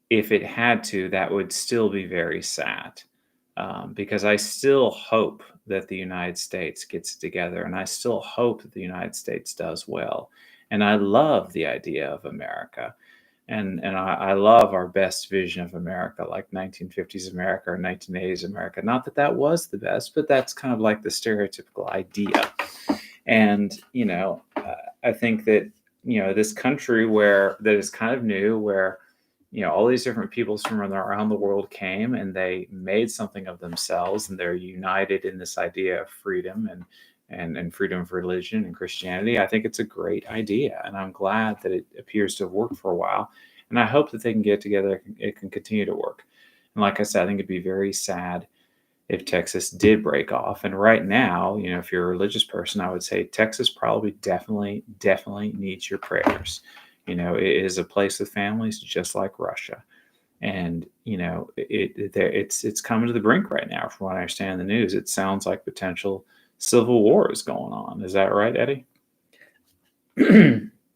S1: if it had to, that would still be very sad, because I still hope that the United States gets it together, and I still hope that the United States does well. And I love the idea of America. And I love our best vision of America, like 1950s America or 1980s America. Not that that was the best, but that's kind of like the stereotypical idea. And, I think that, this country that is kind of new, where, all these different peoples from around the world came and they made something of themselves, and they're united in this idea of freedom and freedom of religion and Christianity. I think it's a great idea, and I'm glad that it appears to have worked for a while. And I hope that they can get together, it can continue to work. And like I said, I think it'd be very sad if Texas did break off. And right now, if you're a religious person, I would say Texas probably definitely needs your prayers. It is a place with families just like Russia. And, it's coming to the brink right now. From what I understand in the news, it sounds like potential civil war is going on. Is that right, Eddie?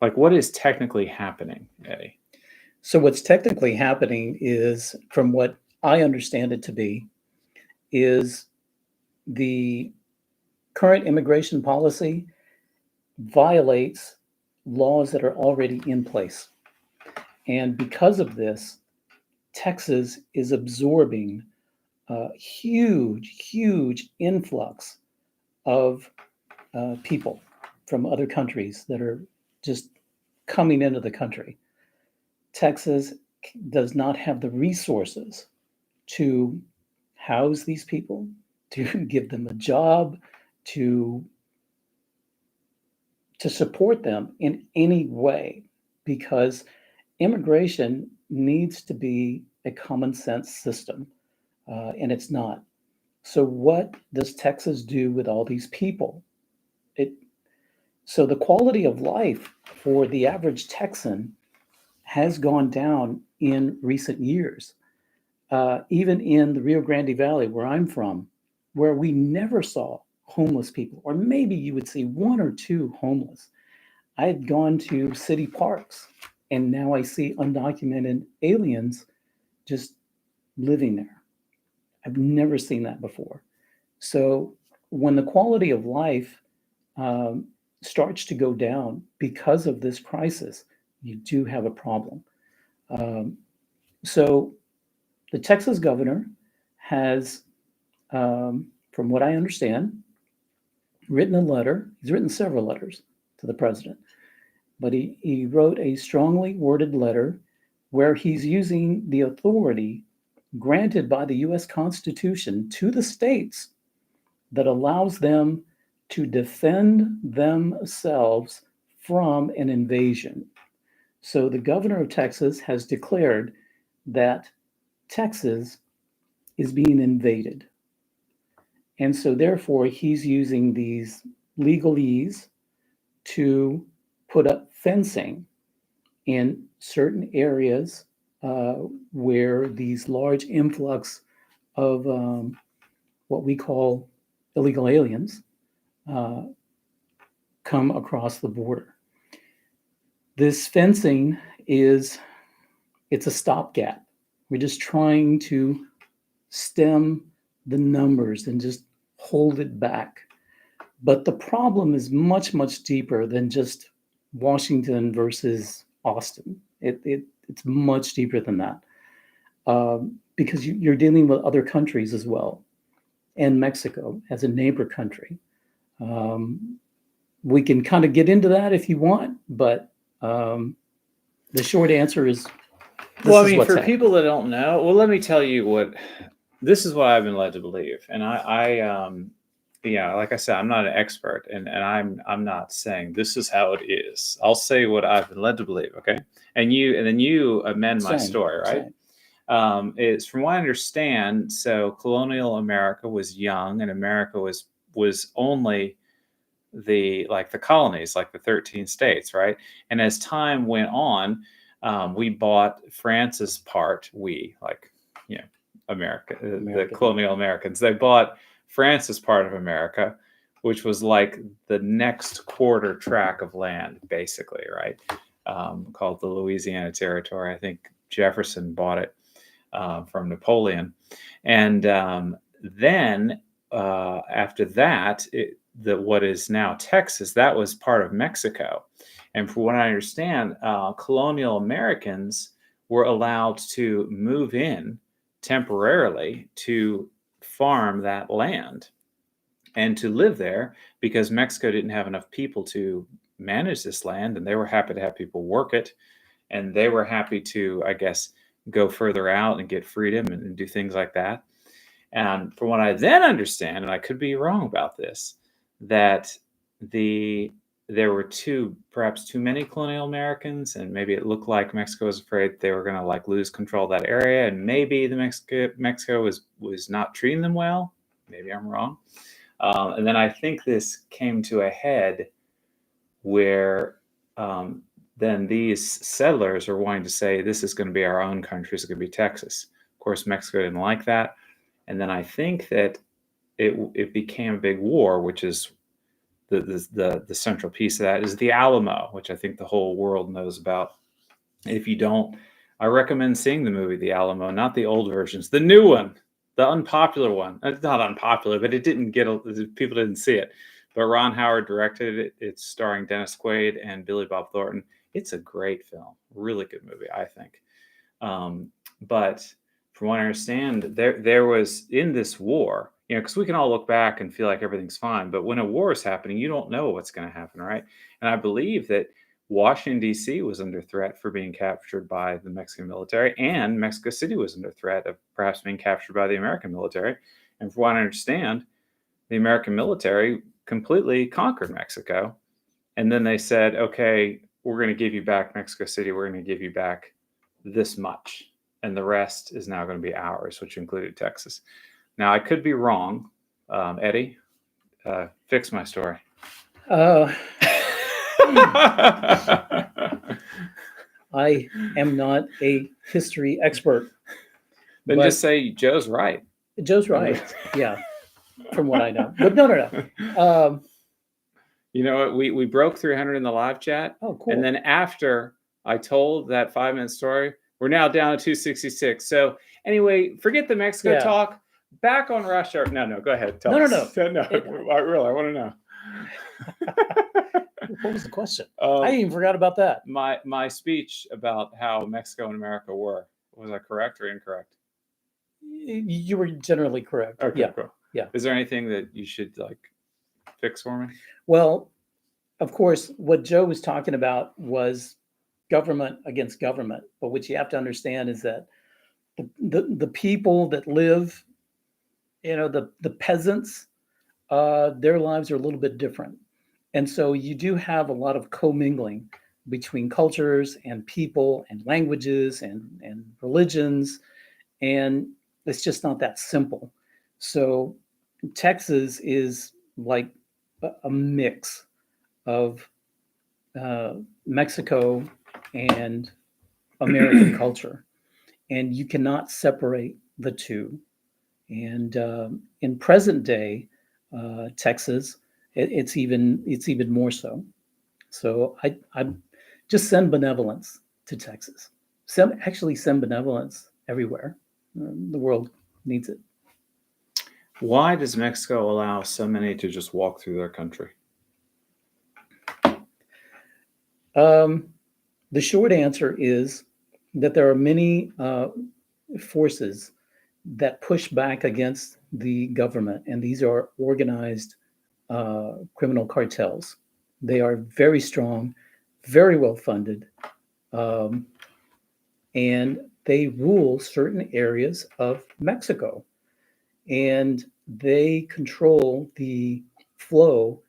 S1: Like, what is technically happening, Eddie?
S2: So what's technically happening is, from what I understand it to be, is the current immigration policy violates laws that are already in place. And because of this, Texas is absorbing a huge influx of people from other countries that are just coming into the country. Texas does not have the resources to house these people, to give them a job, to support them in any way, because immigration needs to be a common sense system, and it's not. So what does Texas do with all these people? So the quality of life for the average Texan has gone down in recent years. Even in the Rio Grande Valley, where I'm from, where we never saw homeless people, or maybe you would see one or two homeless. I had gone to city parks, and now I see undocumented aliens just living there. I've never seen that before. So when the quality of life starts to go down because of this crisis, you do have a problem. So the Texas governor has, from what I understand, written a letter. He's written several letters to the president, but he wrote a strongly worded letter where he's using the authority granted by the U.S. Constitution to the states that allows them to defend themselves from an invasion. So the governor of Texas has declared that Texas is being invaded. And so therefore, he's using these legalese to put up fencing in certain areas where these large influx of what we call illegal aliens come across the border. This fencing it's a stopgap. We're just trying to stem the numbers and just hold it back. But the problem is much deeper than just Washington versus Austin. It's much deeper than that, because you're dealing with other countries as well, and Mexico as a neighbor country. We can kind of get into that if you want, but the short answer is,
S1: well, I mean, for people that don't know, well, let me tell you this is what I've been led to believe. And yeah, like I said, I'm not an expert, and I'm not saying this is how it is. I'll say what I've been led to believe, okay? And then you amend my story, right? It's from what I understand. So colonial America was young, and America was only the colonies, like the 13 states, right? And as time went on, we bought France's part. America, the colonial Americans, they bought France's part of America, which was like the next quarter tract of land, basically, right? Called the Louisiana Territory. I think Jefferson bought it from Napoleon. And then after that, what is now Texas, that was part of Mexico. And from what I understand, colonial Americans were allowed to move in temporarily to farm that land and to live there, because Mexico didn't have enough people to manage this land, and they were happy to have people work it, and they were happy to, I guess, go further out and get freedom and do things like that. And from what I then understand, and I could be wrong about this, that there were perhaps too many colonial Americans, and maybe it looked like Mexico was afraid they were going to lose control of that area, and maybe Mexico was not treating them well. Maybe I'm wrong. And then I think this came to a head where then these settlers are wanting to say, this is going to be our own country, it's going to be Texas. Of course, Mexico didn't like that. And then I think that it became a big war, which is the central piece of that is the Alamo, which I think the whole world knows about. If you don't, I recommend seeing the movie The Alamo, not the old versions, the new one. the unpopular one. It's not unpopular, but it didn't get people didn't see it. But Ron Howard directed it. It's starring Dennis Quaid and Billy Bob Thornton. It's a great film, really good movie, I think. But from what I understand, there was in this war, because we can all look back and feel like everything's fine, but when a war is happening, you don't know what's going to happen, right? And I believe that Washington, D.C. was under threat for being captured by the Mexican military, and Mexico City was under threat of perhaps being captured by the American military. And from what I understand, the American military completely conquered Mexico. And then they said, okay, we're going to give you back Mexico City. We're going to give you back this much. And the rest is now going to be ours, which included Texas. Now, I could be wrong. Eddie, fix my story.
S2: I am not a history expert.
S1: Then just say Joe's right.
S2: Joe's right. Yeah, from what I know. But no.
S1: You know what? We broke 300 in the live chat.
S2: Oh, cool.
S1: And then after I told that 5-minute story, we're now down to 266. So anyway, forget the Mexico talk. Back on Russia. No, go ahead. Tell us. No. I want to know.
S2: What was the question? I even forgot about that.
S1: My speech about how Mexico and America were. Was I correct or incorrect?
S2: You were generally correct.
S1: Okay,
S2: yeah.
S1: Cool.
S2: Yeah.
S1: Is there anything that you should fix for me?
S2: Well, of course, what Joe was talking about was government against government. But what you have to understand is that the people that live, the peasants, their lives are a little bit different. And so you do have a lot of commingling between cultures and people and languages and religions. And it's just not that simple. So Texas is like a mix of Mexico and American culture. And you cannot separate the two. And in present day Texas, it's even more so. So I just send benevolence to Texas. Send benevolence everywhere. The world needs it.
S1: Why does Mexico allow so many to just walk through their country?
S2: The short answer is that there are many forces that push back against the government, and these are organized criminal cartels. They are very strong, very well funded, and they rule certain areas of Mexico, and they control the flow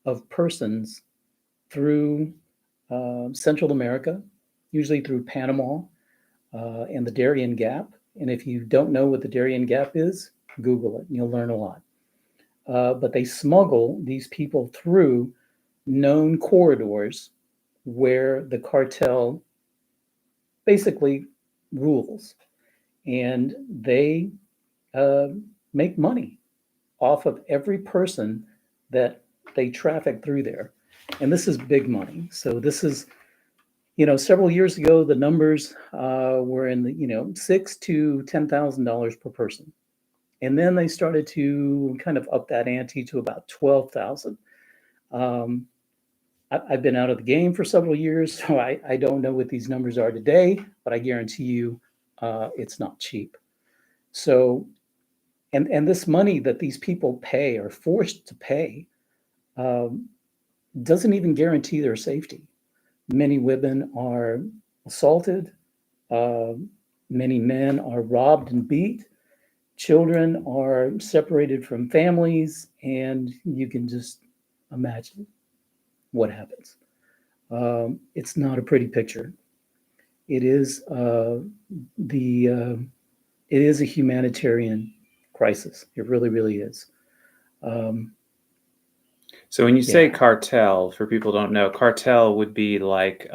S2: of persons through Central America, usually through Panama and the Darien Gap. And if you don't know what the Darien Gap is, Google it and you'll learn a lot. But they smuggle these people through known corridors where the cartel basically rules. And they make money off of every person that they traffic through there. And this is big money. So this is, several years ago, the numbers were in the, $6,000 to $10,000 per person. And then they started to kind of up that ante to about $12,000. I've been out of the game for several years, so I don't know what these numbers are today, but I guarantee you it's not cheap. So, and this money that these people pay or forced to pay doesn't even guarantee their safety. Many women are assaulted. Many men are robbed and beat. Children are separated from families, and you can just imagine what happens. It's not a pretty picture. It is it is a humanitarian crisis. It really, really is.
S1: So when you say cartel, for people who don't know, cartel would be like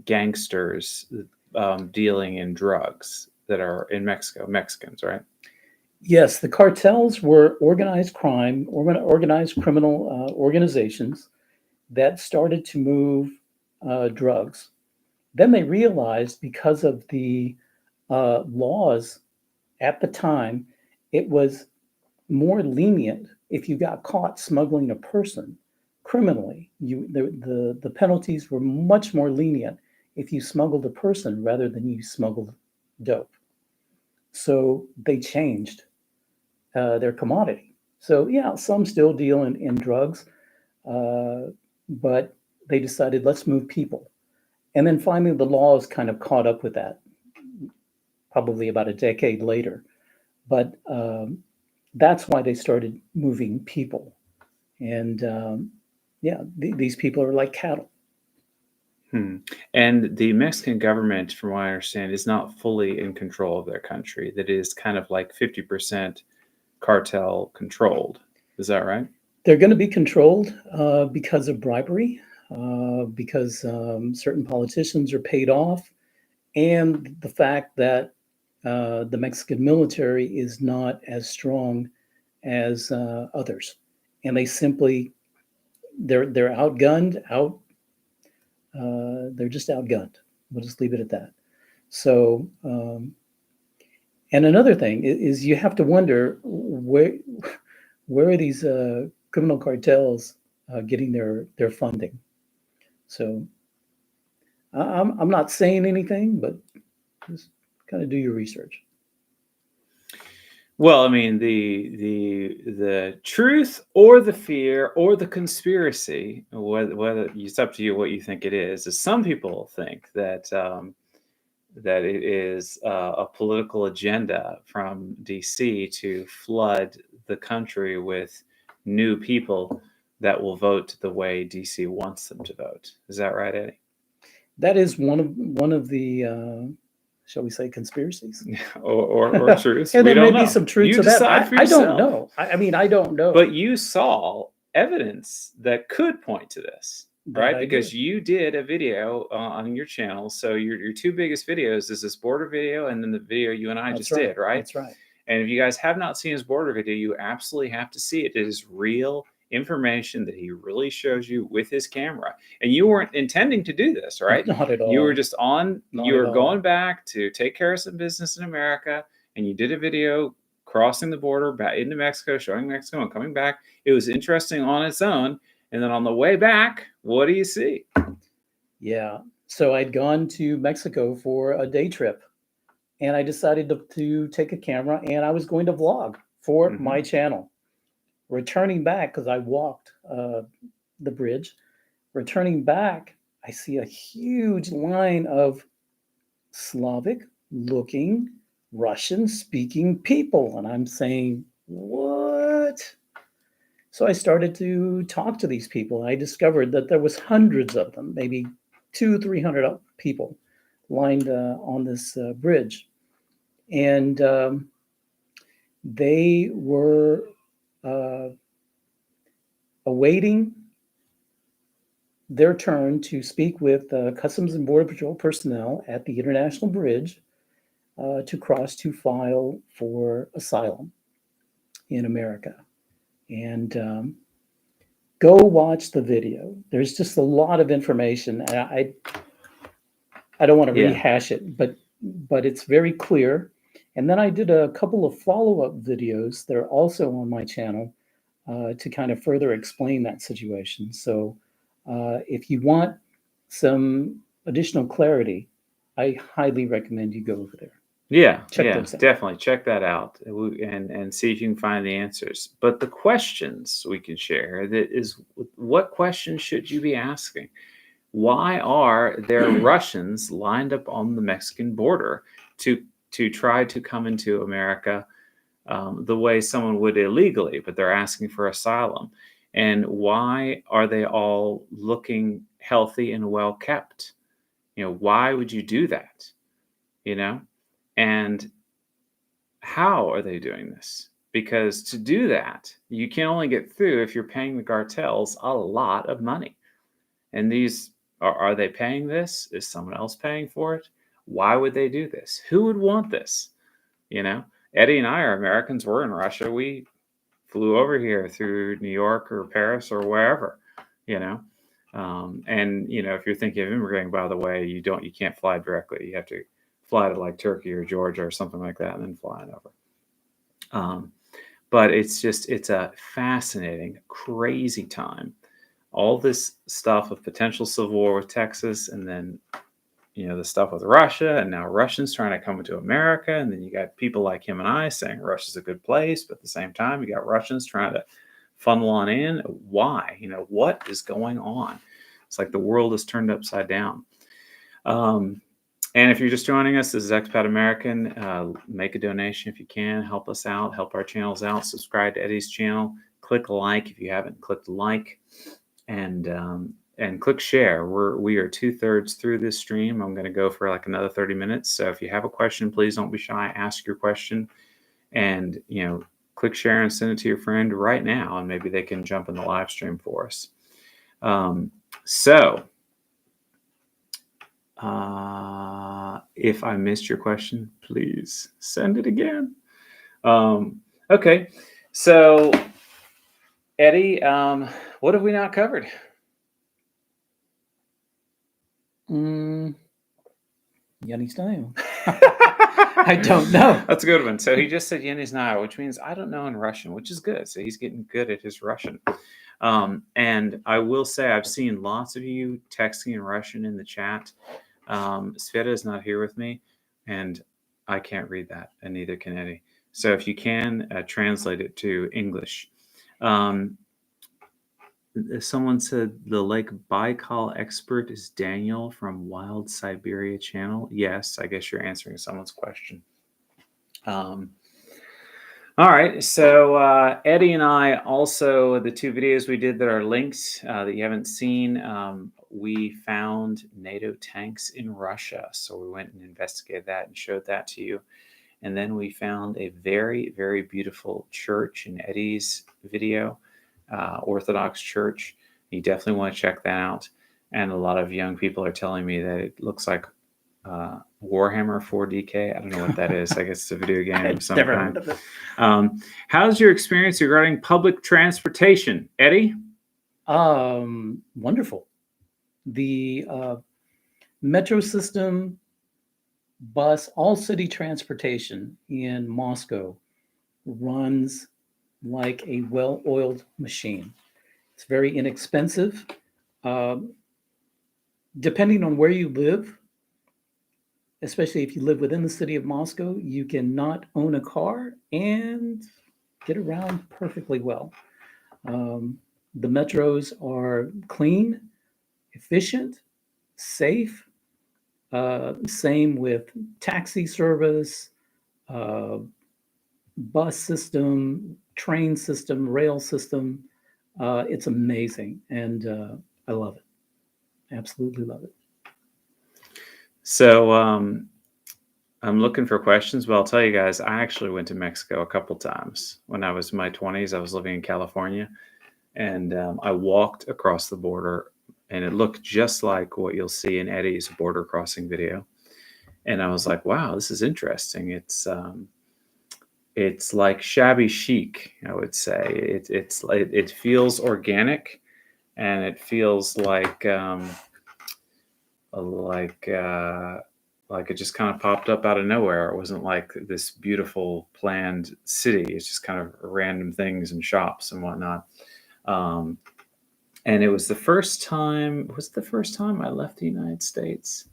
S1: gangsters dealing in drugs that are in Mexico, Mexicans, right?
S2: Yes, the cartels were organized crime, organized criminal organizations that started to move drugs. Then they realized, because of the laws at the time it was more lenient if you got caught smuggling a person criminally. The penalties were much more lenient if you smuggled a person rather than you smuggled dope. So they changed their commodity. So yeah, some still deal in drugs, but they decided, let's move people. And then finally the laws kind of caught up with that, probably about a decade later. But that's why they started moving people. And these people are like cattle.
S1: And the Mexican government, from what I understand, is not fully in control of their country. That is kind of like 50% cartel controlled. Is that right?
S2: They're going to be controlled because of bribery, because certain politicians are paid off, and the fact that the Mexican military is not as strong as others, and they simply they're outgunned. They're just outgunned. We'll just leave it at that. So, and another thing is you have to wonder where are these criminal cartels getting their funding. So I'm not saying anything, but just kind of do your research.
S1: Well, I mean, the truth or the fear or the conspiracy, whether it's up to you what you think it is some people think that that it is a political agenda from DC to flood the country with new people that will vote the way DC wants them to vote. Is that right, Eddie?
S2: That is one of the shall we say conspiracies
S1: or truth?
S2: And
S1: we
S2: there
S1: don't
S2: may
S1: know.
S2: be some truth
S1: You
S2: to that.
S1: decide for
S2: I
S1: yourself.
S2: don't know. I mean, I don't know.
S1: But you saw evidence that could point to this,
S2: That
S1: right?
S2: I
S1: Because
S2: did.
S1: you did a video on your channel. So your two biggest videos is this border video and then the video you and I
S2: That's
S1: just
S2: right.
S1: did, right?
S2: That's right.
S1: And if you guys have not seen his border video, you absolutely have to see it. It is real information that he really shows you with his camera. And you weren't intending to do this, right?
S2: Not at all.
S1: You were just on,
S2: Not
S1: you were
S2: at all.
S1: going back to take care of some business in America, and you did a video crossing the border back into Mexico, showing Mexico and coming back. It was interesting on its own. And then on the way back, what do you see?
S2: Yeah. So I'd gone to Mexico for a day trip, and I decided to take a camera, and I was going to vlog for my channel. Returning back, because I walked the bridge, returning back, I see a huge line of Slavic-looking, Russian-speaking people. And I'm saying, what? So I started to talk to these people. And I discovered that there was hundreds of them, maybe 200-300 people lined on this bridge. And they were awaiting their turn to speak with Customs and Border Patrol personnel at the International Bridge to cross to file for asylum in America. And go watch the video. There's just a lot of information. I don't want to rehash it, but it's very clear. And then I did a couple of follow-up videos that are also on my channel to kind of further explain that situation. So if you want some additional clarity, I highly recommend you go over there.
S1: Yeah,
S2: those out.
S1: Definitely check that out and see if you can find the answers. But the questions we can share that is, what questions should you be asking? Why are there Russians lined up on the Mexican border to try to come into America the way someone would illegally, but they're asking for asylum? And why are they all looking healthy and well kept? Why would you do that? And how are they doing this? Because to do that, you can only get through if you're paying the cartels a lot of money. And these are they paying this? Is someone else paying for it? Why would they do this? Who would want this? Eddie and I are Americans. We're in Russia. We flew over here through New York or Paris or wherever, and if you're thinking of immigrating, by the way, you can't fly directly. You have to fly to like Turkey or Georgia or something like that and then fly it over. But it's a fascinating, crazy time. All this stuff of potential civil war with Texas, and then, the stuff with Russia, and now Russians trying to come into America. And then you got people like him and I saying Russia's a good place, but at the same time, you got Russians trying to funnel on in. Why? What is going on? It's like the world is turned upside down. And if you're just joining us, this is Expat American. Make a donation if you can. Help us out. Help our channels out. Subscribe to Eddie's channel. Click like if you haven't clicked like. And click share. We are 2/3 through this stream. I'm going to go for like another 30 minutes. So if you have a question, please don't be shy. Ask your question, and click share and send it to your friend right now, and maybe they can jump in the live stream for us. If I missed your question, please send it again. Okay, so Eddie, what have we not covered?
S2: Yenny style. I don't know.
S1: That's a good one. So he just said Yenny style, which means I don't know in Russian, which is good. So he's getting good at his Russian. And I will say I've seen lots of you texting in Russian in the chat. Sveta is not here with me, and I can't read that, and neither can Eddie. So if you can, translate it to English. Someone said the Lake Baikal expert is Daniel from Wild Siberia channel. Yes, I guess you're answering someone's question. All right, so Eddie and I also, the two videos we did that are linked that you haven't seen, we found NATO tanks in Russia. So we went and investigated that and showed that to you. And then we found a very, very beautiful church in Eddie's video. Orthodox church. You definitely want to check that out. And a lot of young people are telling me that it looks like Warhammer 40K. I don't know what that is. I guess it's a video game of some
S2: Never
S1: kind.
S2: heard of it.
S1: How's your experience regarding public transportation, Eddie?
S2: Wonderful. The metro system, bus, all city transportation in Moscow runs like a well-oiled machine. It's very inexpensive. Depending on where you live, especially if you live within the city of Moscow, you can not own a car and get around perfectly well. The metros are clean, efficient, safe. Same with taxi service, bus system, train system, rail system. It's amazing, and I love it. Absolutely love it.
S1: So I'm looking for questions, but I'll tell you guys, I actually went to Mexico a couple times. When I was in my 20s, I was living in California, and I walked across the border, and it looked just like what you'll see in Eddie's border crossing video. And I was like, wow, this is interesting. It's like shabby chic, I would say. It feels organic, and it feels like it just kind of popped up out of nowhere. It wasn't like this beautiful planned city. It's just kind of random things and shops and whatnot. And it was the first time. Was it the first time I left the United States?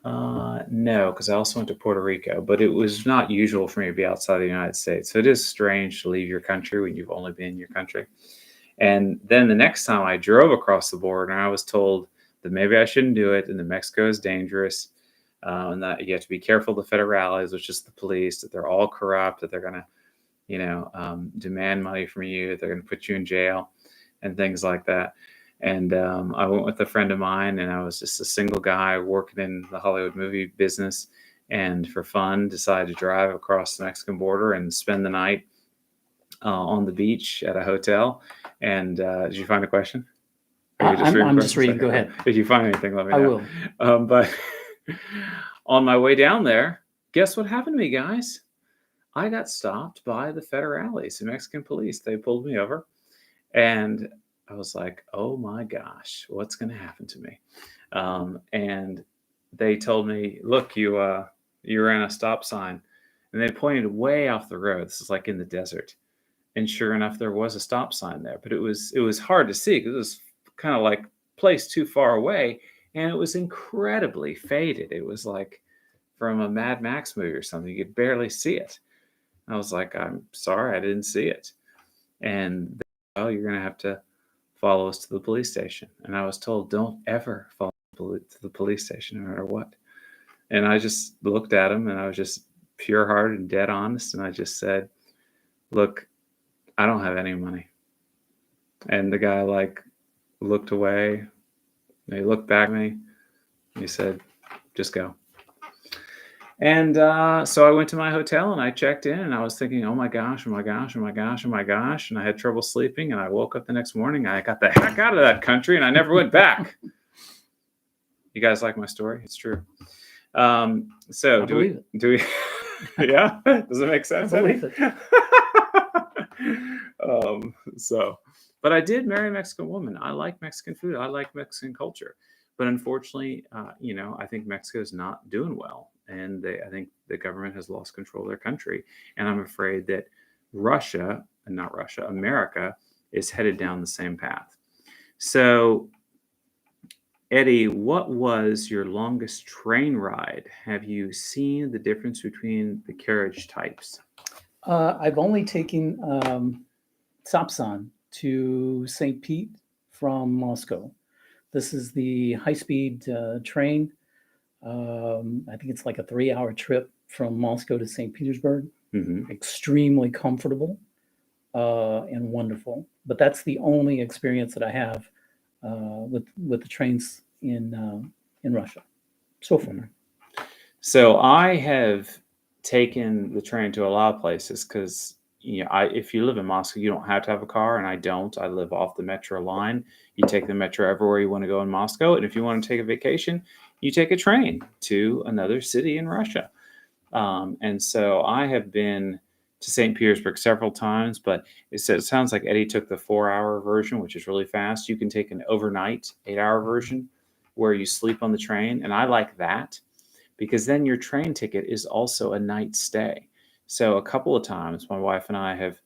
S1: No, because I also went to Puerto Rico, but it was not usual for me to be outside the United States. So it is strange to leave your country when you've only been in your country. And then the next time I drove across the border, and I was told that maybe I shouldn't do it, and that Mexico is dangerous, and that you have to be careful of the federales, which is the police, that they're all corrupt, that they're going to, demand money from you, that they're going to put you in jail, and things like that. And I went with a friend of mine, and I was just a single guy working in the Hollywood movie business, and for fun decided to drive across the Mexican border and spend the night on the beach at a hotel. And did you find a question?
S2: I'm just reading. Go ahead.
S1: If you find anything, let me know.
S2: I will.
S1: But on my way down there, guess what happened to me, guys? I got stopped by the federales, the Mexican police. They pulled me over, and I was like, oh my gosh, what's going to happen to me? And they told me, look, you ran a stop sign, And they pointed way off the road. This is like in the desert. And sure enough, there was a stop sign there, but it was hard to see because it was kind of like placed too far away, and it was incredibly faded. It was like from a Mad Max movie or something. You could barely see it. I was like, I'm sorry, I didn't see it. And well, you're going to have to follow us to the police station. And I was told, don't ever follow to the police station, no matter what. And I just looked at him, and I was just pure hearted and dead honest. And I just said, look, I don't have any money. And the guy like looked away. And he looked back at me. And he said, just go. And so I went to my hotel and I checked in, and I was thinking, oh my gosh, oh my gosh, oh my gosh, oh my gosh. And I had trouble sleeping, and I woke up the next morning. I got the heck out of that country, and I never went back. You guys like my story? It's true. So do we, yeah, does it make sense?
S2: I believe it.
S1: But I did marry a Mexican woman. I like Mexican food. I like Mexican culture. But unfortunately, I think Mexico is not doing well. And I think the government has lost control of their country. And I'm afraid that America is headed down the same path. So, Eddie, what was your longest train ride? Have you seen the difference between the carriage types?
S2: I've only taken Sapsan to St. Pete from Moscow. This is the high-speed train. I think it's like a 3-hour trip from Moscow to St. Petersburg.
S1: Mm-hmm.
S2: Extremely comfortable and wonderful. But that's the only experience that I have with the trains in Russia so far.
S1: Mm-hmm. So I have taken the train to a lot of places because if you live in Moscow, you don't have to have a car, and I don't. I live off the metro line. You take the metro everywhere you want to go in Moscow, and if you want to take a vacation, you take a train to another city in Russia. And so I have been to St. Petersburg several times, but it sounds like Eddie took the 4-hour version, which is really fast. You can take an overnight 8-hour version where you sleep on the train, and I like that because then your train ticket is also a night stay. So a couple of times, my wife and I have,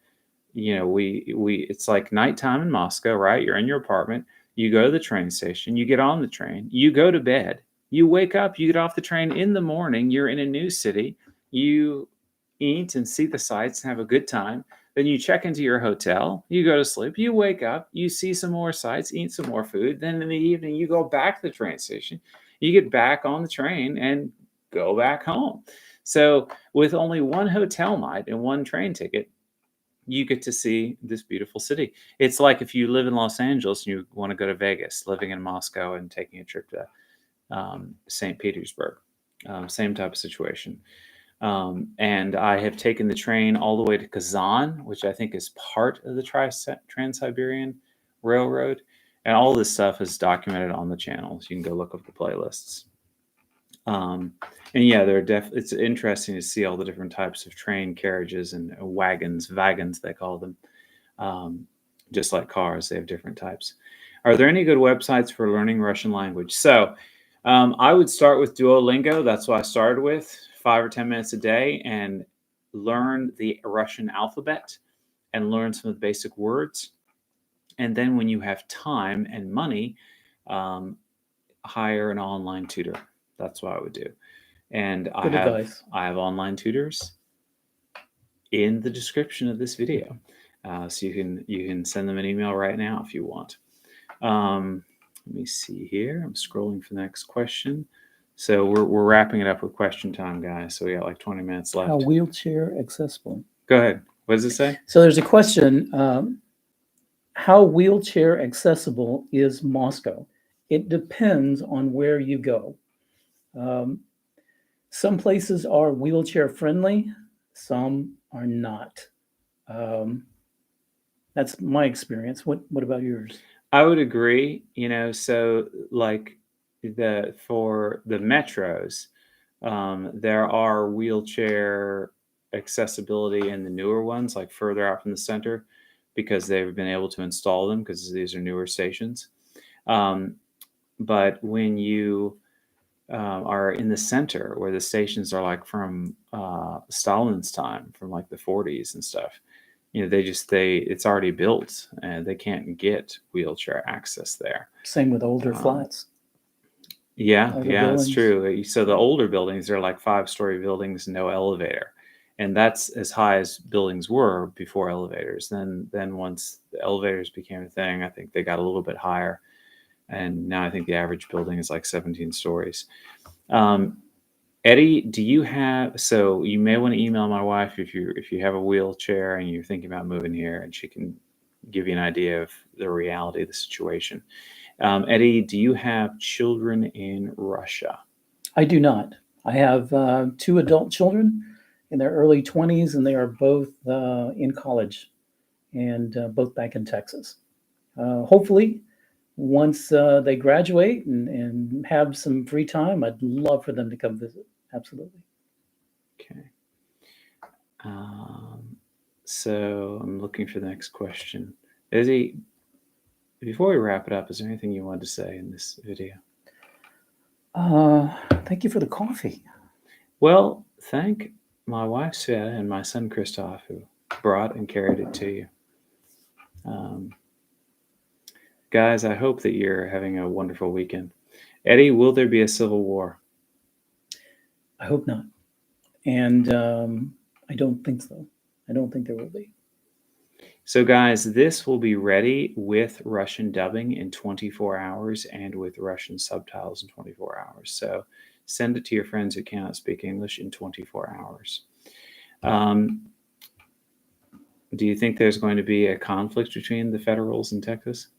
S1: it's like nighttime in Moscow, right? You're in your apartment, you go to the train station, you get on the train, you go to bed, you wake up, you get off the train in the morning, you're in a new city, you eat and see the sights and have a good time. Then you check into your hotel, you go to sleep, you wake up, you see some more sights, eat some more food. Then in the evening, you go back to the train station, you get back on the train and go back home. So with only one hotel night and one train ticket, you get to see this beautiful city. It's like if you live in Los Angeles and you want to go to Vegas, living in Moscow and taking a trip to St. Petersburg. Same type of situation. And I have taken the train all the way to Kazan, which I think is part of the Trans-Siberian Railroad. And all this stuff is documented on the channel. So you can go look up the playlists. And yeah, it's interesting to see all the different types of train carriages and wagons they call them. Just like cars, they have different types. Are there any good websites for learning Russian language? So I would start with Duolingo. That's what I started with, 5 or 10 minutes a day, and learn the Russian alphabet and learn some of the basic words. And then when you have time and money, hire an online tutor. That's what I would do. And I have online tutors in the description of this video. So you can send them an email right now if you want. Let me see here. I'm scrolling for the next question. So we're wrapping it up with question time, guys. So we got like 20 minutes left.
S2: How wheelchair accessible?
S1: Go ahead. What does it say?
S2: So there's a question. How wheelchair accessible is Moscow? It depends on where you go. Some places are wheelchair friendly, some are not. That's my experience. What about yours?
S1: I would agree. So like for the metros, there are wheelchair accessibility in the newer ones, like further out from the center, because they've been able to install them because these are newer stations. But when you are in the center, where the stations are like from Stalin's time, from like the 40s and stuff. It's already built and they can't get wheelchair access there.
S2: Same with older flats.
S1: Yeah,
S2: Older
S1: it's
S2: buildings.
S1: true. So the older buildings are like 5-story buildings, no elevator. And that's as high as buildings were before elevators. Then once the elevators became a thing, I think they got a little bit higher. And now I think the average building is like 17 stories. Eddie, do you have? So you may want to email my wife if you have a wheelchair and you're thinking about moving here, and she can give you an idea of the reality of the situation. Eddie, do you have children in Russia?
S2: I do not. I have 2 adult children in their early 20s, and they are both in college, and both back in Texas. Hopefully, once they graduate and have some free time, I'd love for them to come visit. Absolutely.
S1: Okay. So I'm looking for the next question. Izzy, before we wrap it up, is there anything you wanted to say in this video?
S2: Thank you for the coffee.
S1: Well, thank my wife Sveta and my son Christoph, who brought and carried it to you. Guys, I hope that you're having a wonderful weekend. Eddie, will there be a civil war?
S2: I hope not. And I don't think so. I don't think there will be.
S1: So, guys, this will be ready with Russian dubbing in 24 hours and with Russian subtitles in 24 hours. So send it to your friends who cannot speak English in 24 hours. Do you think there's going to be a conflict between the federals and Texas?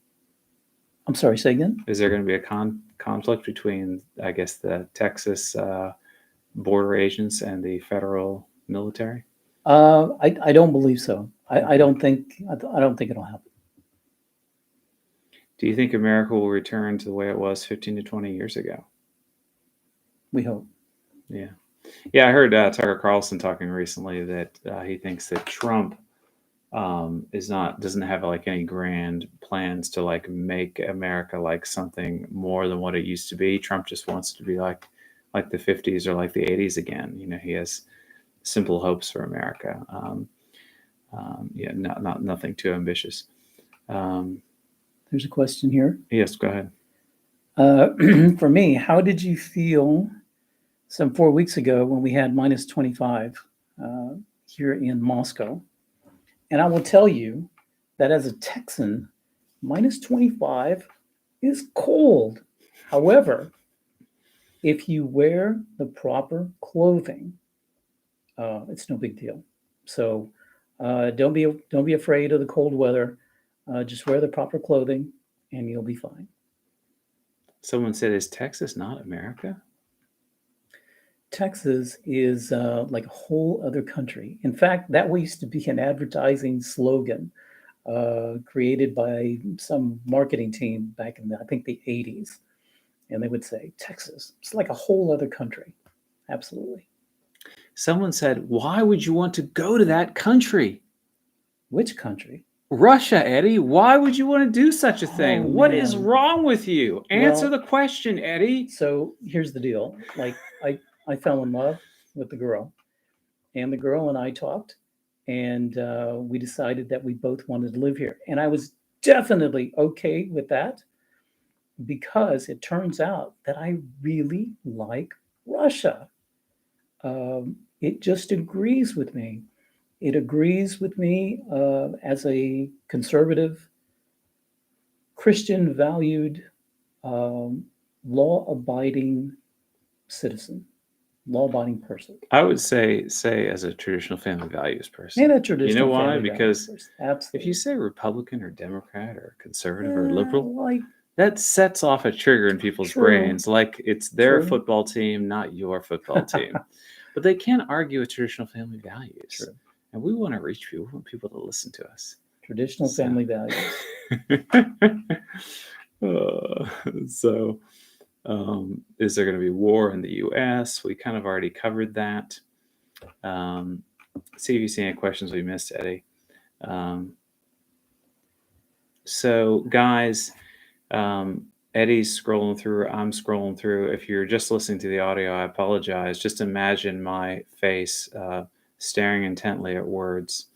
S2: I'm sorry, say again?
S1: Is there going to be a conflict between, I guess, the Texas border agents and the federal military?
S2: I don't believe so. I don't think it'll happen.
S1: Do you think America will return to the way it was 15 to 20 years ago?
S2: We hope.
S1: Yeah. I heard Tucker Carlson talking recently that he thinks that Trump doesn't have like any grand plans to like make America like something more than what it used to be. Trump just wants to be like the 50s or like the 80s again. He has simple hopes for America. Nothing too ambitious.
S2: There's a question here.
S1: Yes, go ahead.
S2: For me, how did you feel some 4 weeks ago when we had minus 25 here in Moscow? And I will tell you that as a Texan, minus 25 is cold. However, if you wear the proper clothing, it's no big deal. So don't be afraid of the cold weather. Just wear the proper clothing and you'll be fine.
S1: Someone said, is Texas not America?
S2: Texas is like a whole other country. In fact, that used to be an advertising slogan created by some marketing team back in, I think, the 80s. And they would say, Texas, it's like a whole other country. Absolutely.
S1: Someone said, why would you want to go to that country?
S2: Which country?
S1: Russia, Eddie. Why would you want to do such a thing?
S2: Oh,
S1: what
S2: man.
S1: is wrong with you? Answer the question, Eddie.
S2: So here's the deal. Like I fell in love with the girl, and the girl and I talked, and we decided that we both wanted to live here. And I was definitely okay with that because it turns out that I really like Russia. It just agrees with me. It agrees with me as a conservative, Christian valued, law-abiding citizen, law-abiding person.
S1: I would say as a traditional family values person.
S2: And a traditional
S1: You know why?
S2: family
S1: Because
S2: values person. Absolutely.
S1: if you say Republican or Democrat or conservative or liberal, that sets off a trigger in people's brains, like it's their football team, not your football team. But they can't argue with traditional family values. True. And we want to reach people. We want people to listen to us.
S2: Traditional family values.
S1: Is there going to be war in the U.S.? We kind of already covered that. See if you see any questions we missed, Eddie. So, guys, Eddie's scrolling through. I'm scrolling through. If you're just listening to the audio, I apologize. Just imagine my face staring intently at words.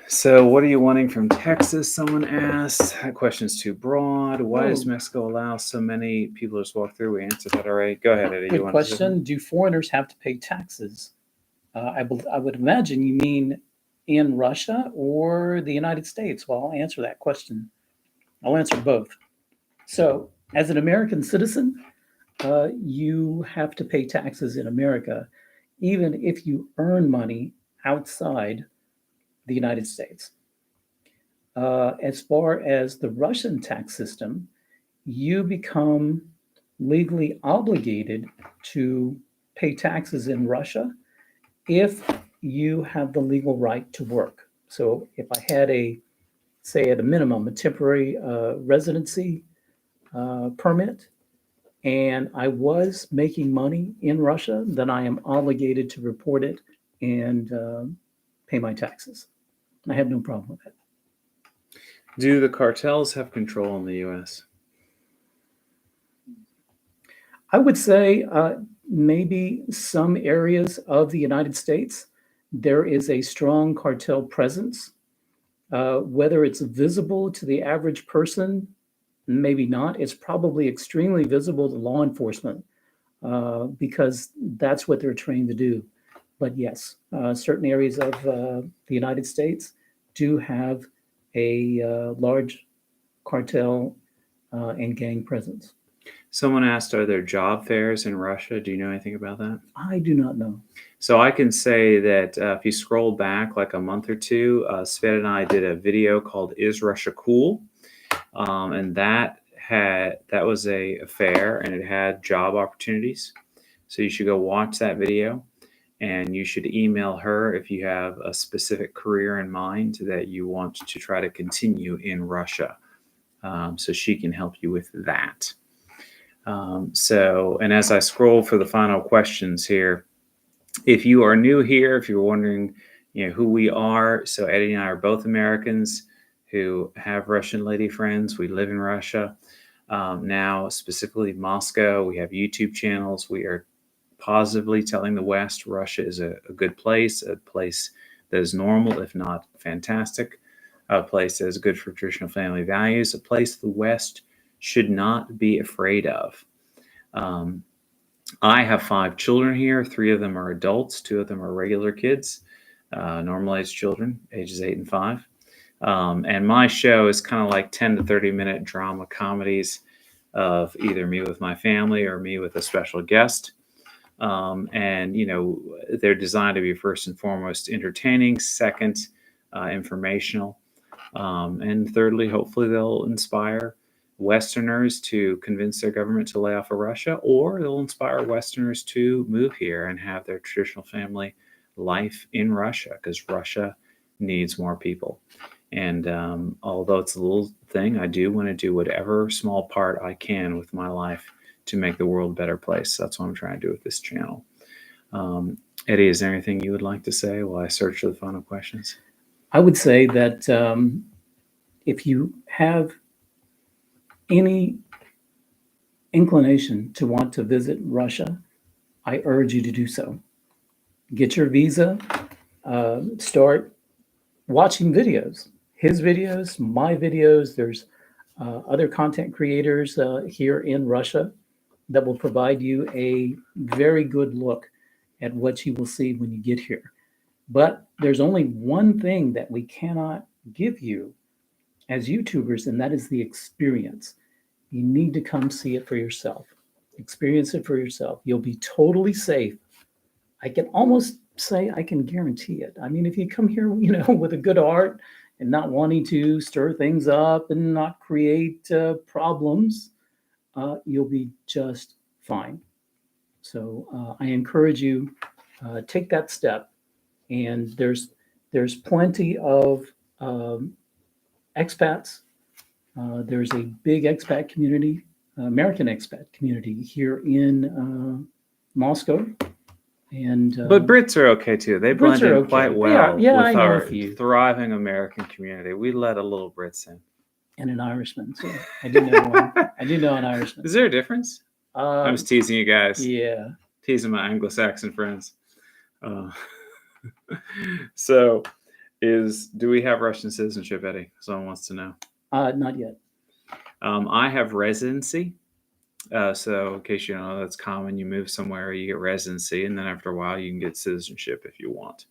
S1: So what are you wanting from Texas? Someone asked. That question's too broad. Why does Mexico allow so many people to just walk through? We answered that already. Go ahead, Eddie.
S2: Good question. Do foreigners have to pay taxes? I would imagine you mean in Russia or the United States. Well, I'll answer that question. I'll answer both. So as an American citizen, you have to pay taxes in America, even if you earn money outside the United States. As far as the Russian tax system, you become legally obligated to pay taxes in Russia if you have the legal right to work. So if I had say at a minimum, a temporary residency permit, and I was making money in Russia, then I am obligated to report it and pay my taxes. I have no problem with it.
S1: Do the cartels have control in the U.S.?
S2: I would say maybe some areas of the United States, there is a strong cartel presence. Whether it's visible to the average person, maybe not. It's probably extremely visible to law enforcement because that's what they're trained to do. But yes, certain areas of the United States do have a large cartel and gang presence.
S1: Someone asked, are there job fairs in Russia? Do you know anything about that?
S2: I do not know.
S1: So I can say that if you scroll back like a month or two, Sveta and I did a video called Is Russia Cool? And that was a fair, and it had job opportunities. So you should go watch that video, and you should email her if you have a specific career in mind that you want to try to continue in Russia. So she can help you with that. And as I scroll for the final questions here, if you are new here, if you're wondering, who we are, so Eddie and I are both Americans who have Russian lady friends. We live in Russia now, specifically Moscow. We have YouTube channels. We are positively telling the West Russia is a good place, a place that is normal, if not fantastic, a place that is good for traditional family values, a place the West should not be afraid of. I have 5 children here. 3 of them are adults. 2 of them are regular kids, normal age children, ages 8 and 5. And my show is kind of like 10 to 30 minute drama comedies of either me with my family or me with a special guest. And, they're designed to be first and foremost entertaining, second, informational, and thirdly, hopefully they'll inspire Westerners to convince their government to lay off of Russia, or they'll inspire Westerners to move here and have their traditional family life in Russia, because Russia needs more people. And although it's a little thing, I do want to do whatever small part I can with my life to make the world a better place. That's what I'm trying to do with this channel. Eddie, is there anything you would like to say while I search for the final questions?
S2: I would say that if you have any inclination to want to visit Russia, I urge you to do so. Get your visa, start watching videos, his videos, my videos. There's other content creators here in Russia that will provide you a very good look at what you will see when you get here. But there's only one thing that we cannot give you as YouTubers, and that is the experience. You need to come see it for yourself. Experience it for yourself. You'll be totally safe. I can almost say I can guarantee it. I mean, if you come here, with a good heart and not wanting to stir things up and not create problems, you'll be just fine. So I encourage you, take that step. And there's plenty of expats. There's a big expat community, American expat community here in Moscow.
S1: But Brits are okay too. They blend in quite well with
S2: I know
S1: our
S2: a few.
S1: thriving American community. We let a little Brits in.
S2: and an Irishman. So I do know one. I do know an Irishman.
S1: Is there a difference? I'm just teasing you guys.
S2: Yeah.
S1: Teasing my Anglo-Saxon friends. So, do we have Russian citizenship, Eddie? Someone wants to know.
S2: Not yet.
S1: I have residency. So, in case you don't know, that's common. You move somewhere, you get residency, and then after a while, you can get citizenship if you want.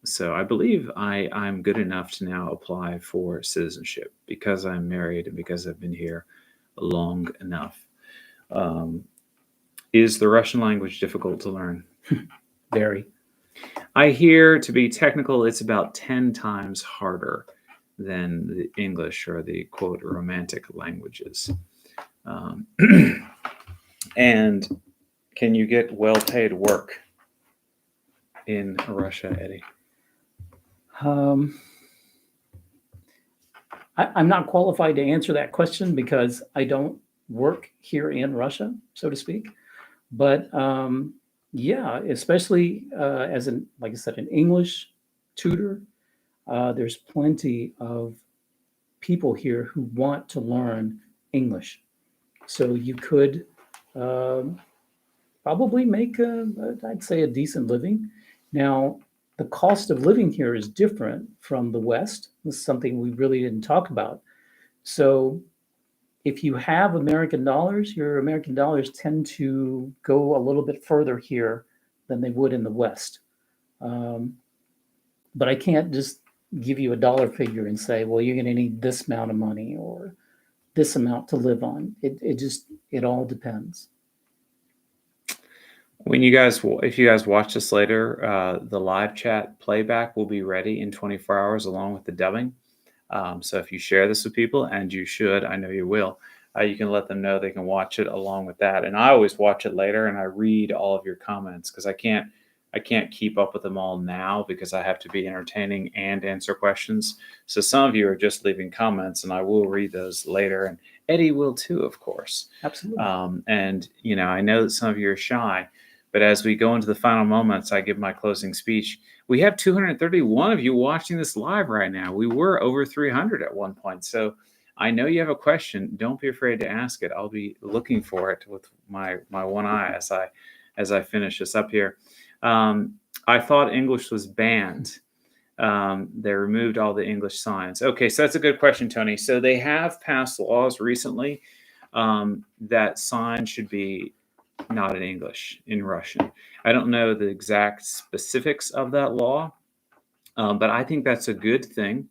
S1: So, I believe I'm good enough to now apply for citizenship because I'm married and because I've been here long enough. Is the Russian language difficult to learn?
S2: Very.
S1: I hear, to be technical, it's about 10 times harder than the English or the, quote, romantic languages. And can you get well-paid work in Russia, Eddie?
S2: I'm not qualified to answer that question because I don't work here in Russia, so to speak. But yeah, especially as like I said, an English tutor, there's plenty of people here who want to learn English. So you could probably make, I'd say, a decent living. Now, the cost of living here is different from the West. This is something we really didn't talk about. So if you have American dollars, your American dollars tend to go a little bit further here than they would in the West. But I can't just give you a dollar figure and say, well, you're going to need this amount of money or this amount to live on. It all depends.
S1: If you guys watch this later, the live chat playback will be ready in 24 hours along with the dubbing. So if you share this with people, and you should, I know you will, you can let them know they can watch it along with that. And I always watch it later and I read all of your comments because I can't keep up with them all now because I have to be entertaining and answer questions. So some of you are just leaving comments and I will read those later. And Eddie will too, of course.
S2: Absolutely.
S1: And, I know that some of you are shy, but as we go into the final moments, I give my closing speech. We have 231 of you watching this live right now. We were over 300 at one point. So I know you have a question. Don't be afraid to ask it. I'll be looking for it with my one eye as I finish this up here. I thought English was banned. They removed all the English signs. Okay, so that's a good question, Tony. So they have passed laws recently that signs should be not in English, in Russian. I don't know the exact specifics of that law, but I think that's a good thing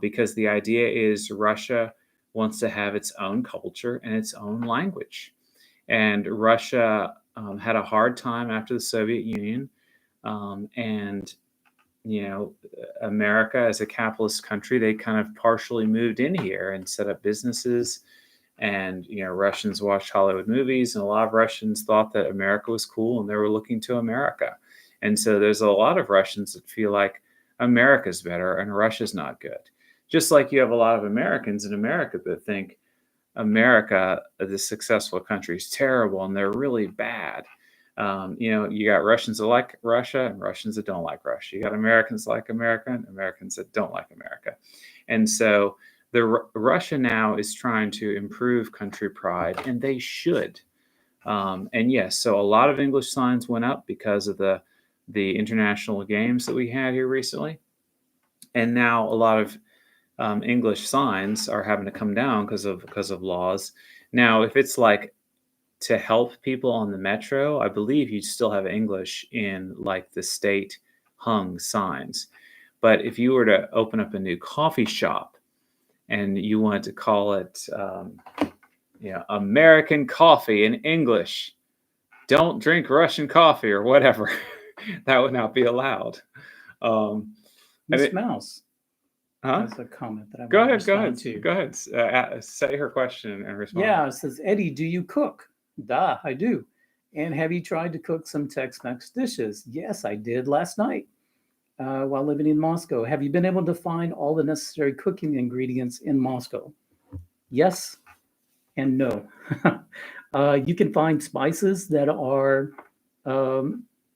S1: because the idea is Russia wants to have its own culture and its own language. And Russia had a hard time after the Soviet Union. And, America as a capitalist country, they kind of partially moved in here and set up businesses. And, Russians watched Hollywood movies, and a lot of Russians thought that America was cool and they were looking to America. And so there's a lot of Russians that feel like America's better and Russia's not good. Just like you have a lot of Americans in America that think America, the successful country, is terrible and they're really bad. You got Russians that like Russia and Russians that don't like Russia. You got Americans that like America and Americans that don't like America. And so Russia now is trying to improve country pride, and they should. And yes, so a lot of English signs went up because of the international games that we had here recently. And now a lot of English signs are having to come down because of laws. Now, if it's like to help people on the metro, I believe you still have English in like the state hung signs. But if you were to open up a new coffee shop and you wanted to call it, American coffee in English, don't drink Russian coffee or whatever, that would not be allowed.
S2: Miss Mouse.
S1: Huh?
S2: That's a comment that I
S1: Go
S2: want
S1: ahead.
S2: to respond to.
S1: Go ahead. Say her question and respond.
S2: Yeah, it says, Eddie, do you cook? Duh, I do. And have you tried to cook some Tex-Mex dishes? Yes, I did last night while living in Moscow. Have you been able to find all the necessary cooking ingredients in Moscow? Yes and no. You can find spices that are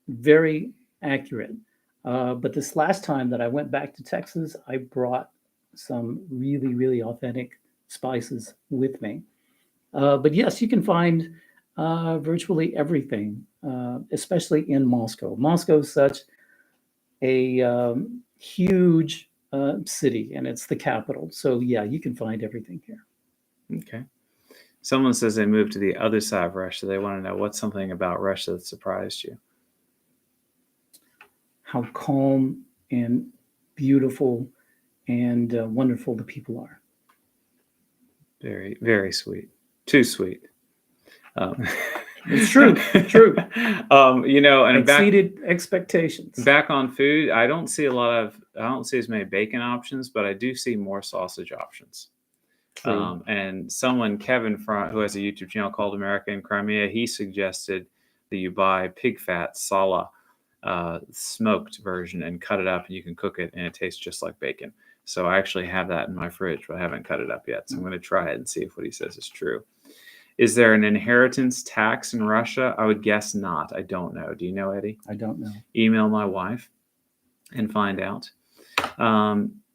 S2: very accurate. But this last time that I went back to Texas, I brought some really, really authentic spices with me. But yes, you can find virtually everything, especially in Moscow. Moscow is such a huge city, and it's the capital. So yeah, you can find everything here.
S1: Okay. Someone says they moved to the other side of Russia. They want to know what's something about Russia that surprised you.
S2: How calm and beautiful and wonderful the people are.
S1: Very, very sweet. Too sweet.
S2: It's true. True.
S1: And
S2: exceeded expectations.
S1: Back on food, I don't see as many bacon options, but I do see more sausage options. And Kevin who has a YouTube channel called America in Crimea, he suggested that you buy pig fat sala, smoked version, and cut it up, and you can cook it, and it tastes just like bacon. So I actually have that in my fridge, but I haven't cut it up yet. So I'm going to try it and see if what he says is true. Is there an inheritance tax in Russia? I would guess not. I don't know. Do you know, Eddie?
S2: I don't know.
S1: Email my wife and find out.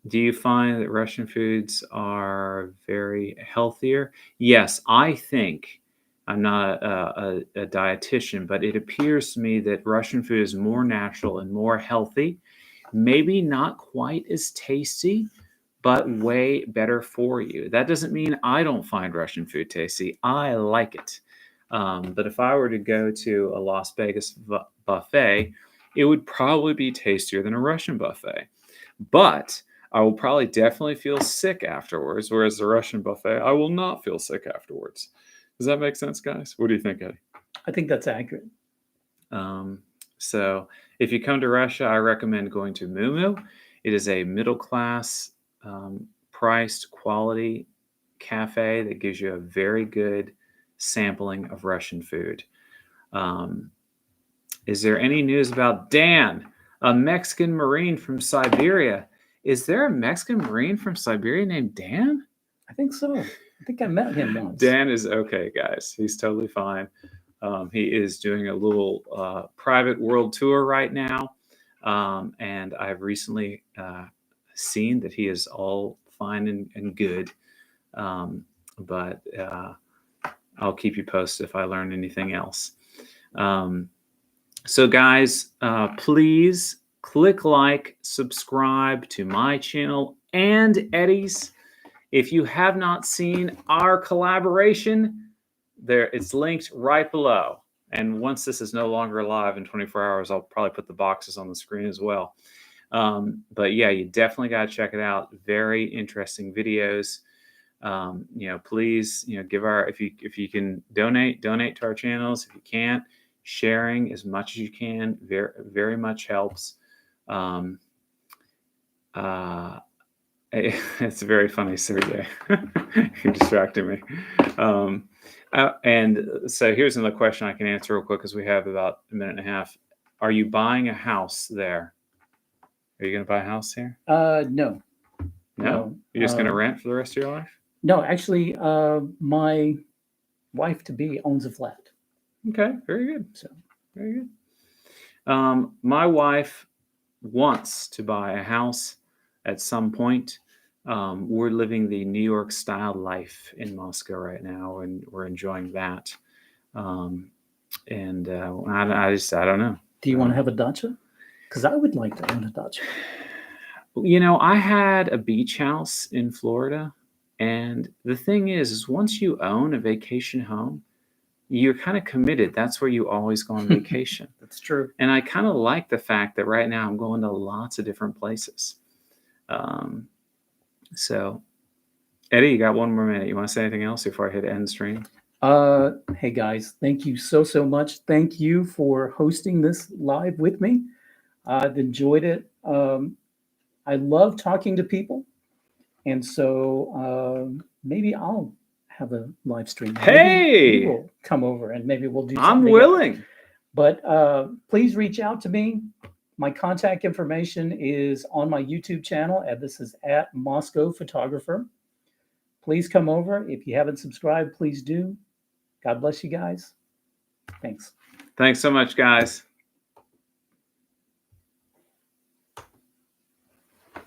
S1: Do you find that Russian foods are very healthier? Yes, I think. I'm not a dietitian, but it appears to me that Russian food is more natural and more healthy. Maybe not quite as tasty, but way better for you. That doesn't mean I don't find Russian food tasty. I like it. But if I were to go to a Las Vegas buffet, it would probably be tastier than a Russian buffet. But I will probably definitely feel sick afterwards, whereas the Russian buffet, I will not feel sick afterwards. Does that make sense, guys? What do you think, Eddie?
S2: I think that's accurate.
S1: So if you come to Russia, I recommend going to Mumu. It is a middle-class priced quality cafe that gives you a very good sampling of Russian food. Is there any news about Dan, a Mexican Marine from Siberia? Is there a Mexican Marine from Siberia named Dan?
S2: I think so. I think I met him once.
S1: Dan is okay, guys. He's totally fine. He is doing a little private world tour right now. And I've recently seen that he is all fine and good. But I'll keep you posted if I learn anything else. So guys, please click like, subscribe to my channel and Eddie's. If you have not seen our collaboration, it's linked right below. And once this is no longer live in 24 hours, I'll probably put the boxes on the screen as well. But yeah, you definitely got to check it out. Very interesting videos. Please, give if you can donate to our channels. If you can't, sharing as much as you can very, very much helps. It's very funny, Sergey. You're distracting me. And so here's another question I can answer real quick because we have about a minute and a half. Are you buying a house there? Are you going to buy a house here?
S2: No.
S1: No? You're just going to rent for the rest of your life?
S2: No, actually, my wife-to-be owns a flat.
S1: Okay, very good.
S2: So
S1: very good. My wife wants to buy a house at some point. We're living the New York style life in Moscow right now, and we're enjoying that. I don't know.
S2: Do you want to have a dacha? Because I would like to own a dacha.
S1: I had a beach house in Florida, and the thing is once you own a vacation home, you're kind of committed. That's where you always go on vacation.
S2: That's true.
S1: And I kind of like the fact that right now I'm going to lots of different places. So, Eddie, you got one more minute. You want to say anything else before I hit end stream?
S2: Hey guys, thank you so much. Thank you for hosting this live with me. I've enjoyed it. I love talking to people, and so maybe I'll have a live stream.
S1: Hey,
S2: maybe we'll come over and maybe we'll do something.
S1: I'm willing.
S2: But please reach out to me. My contact information is on my YouTube channel, and this is at Moscow Photographer. Please come over. If you haven't subscribed, please do. God bless you guys. Thanks.
S1: Thanks so much, guys.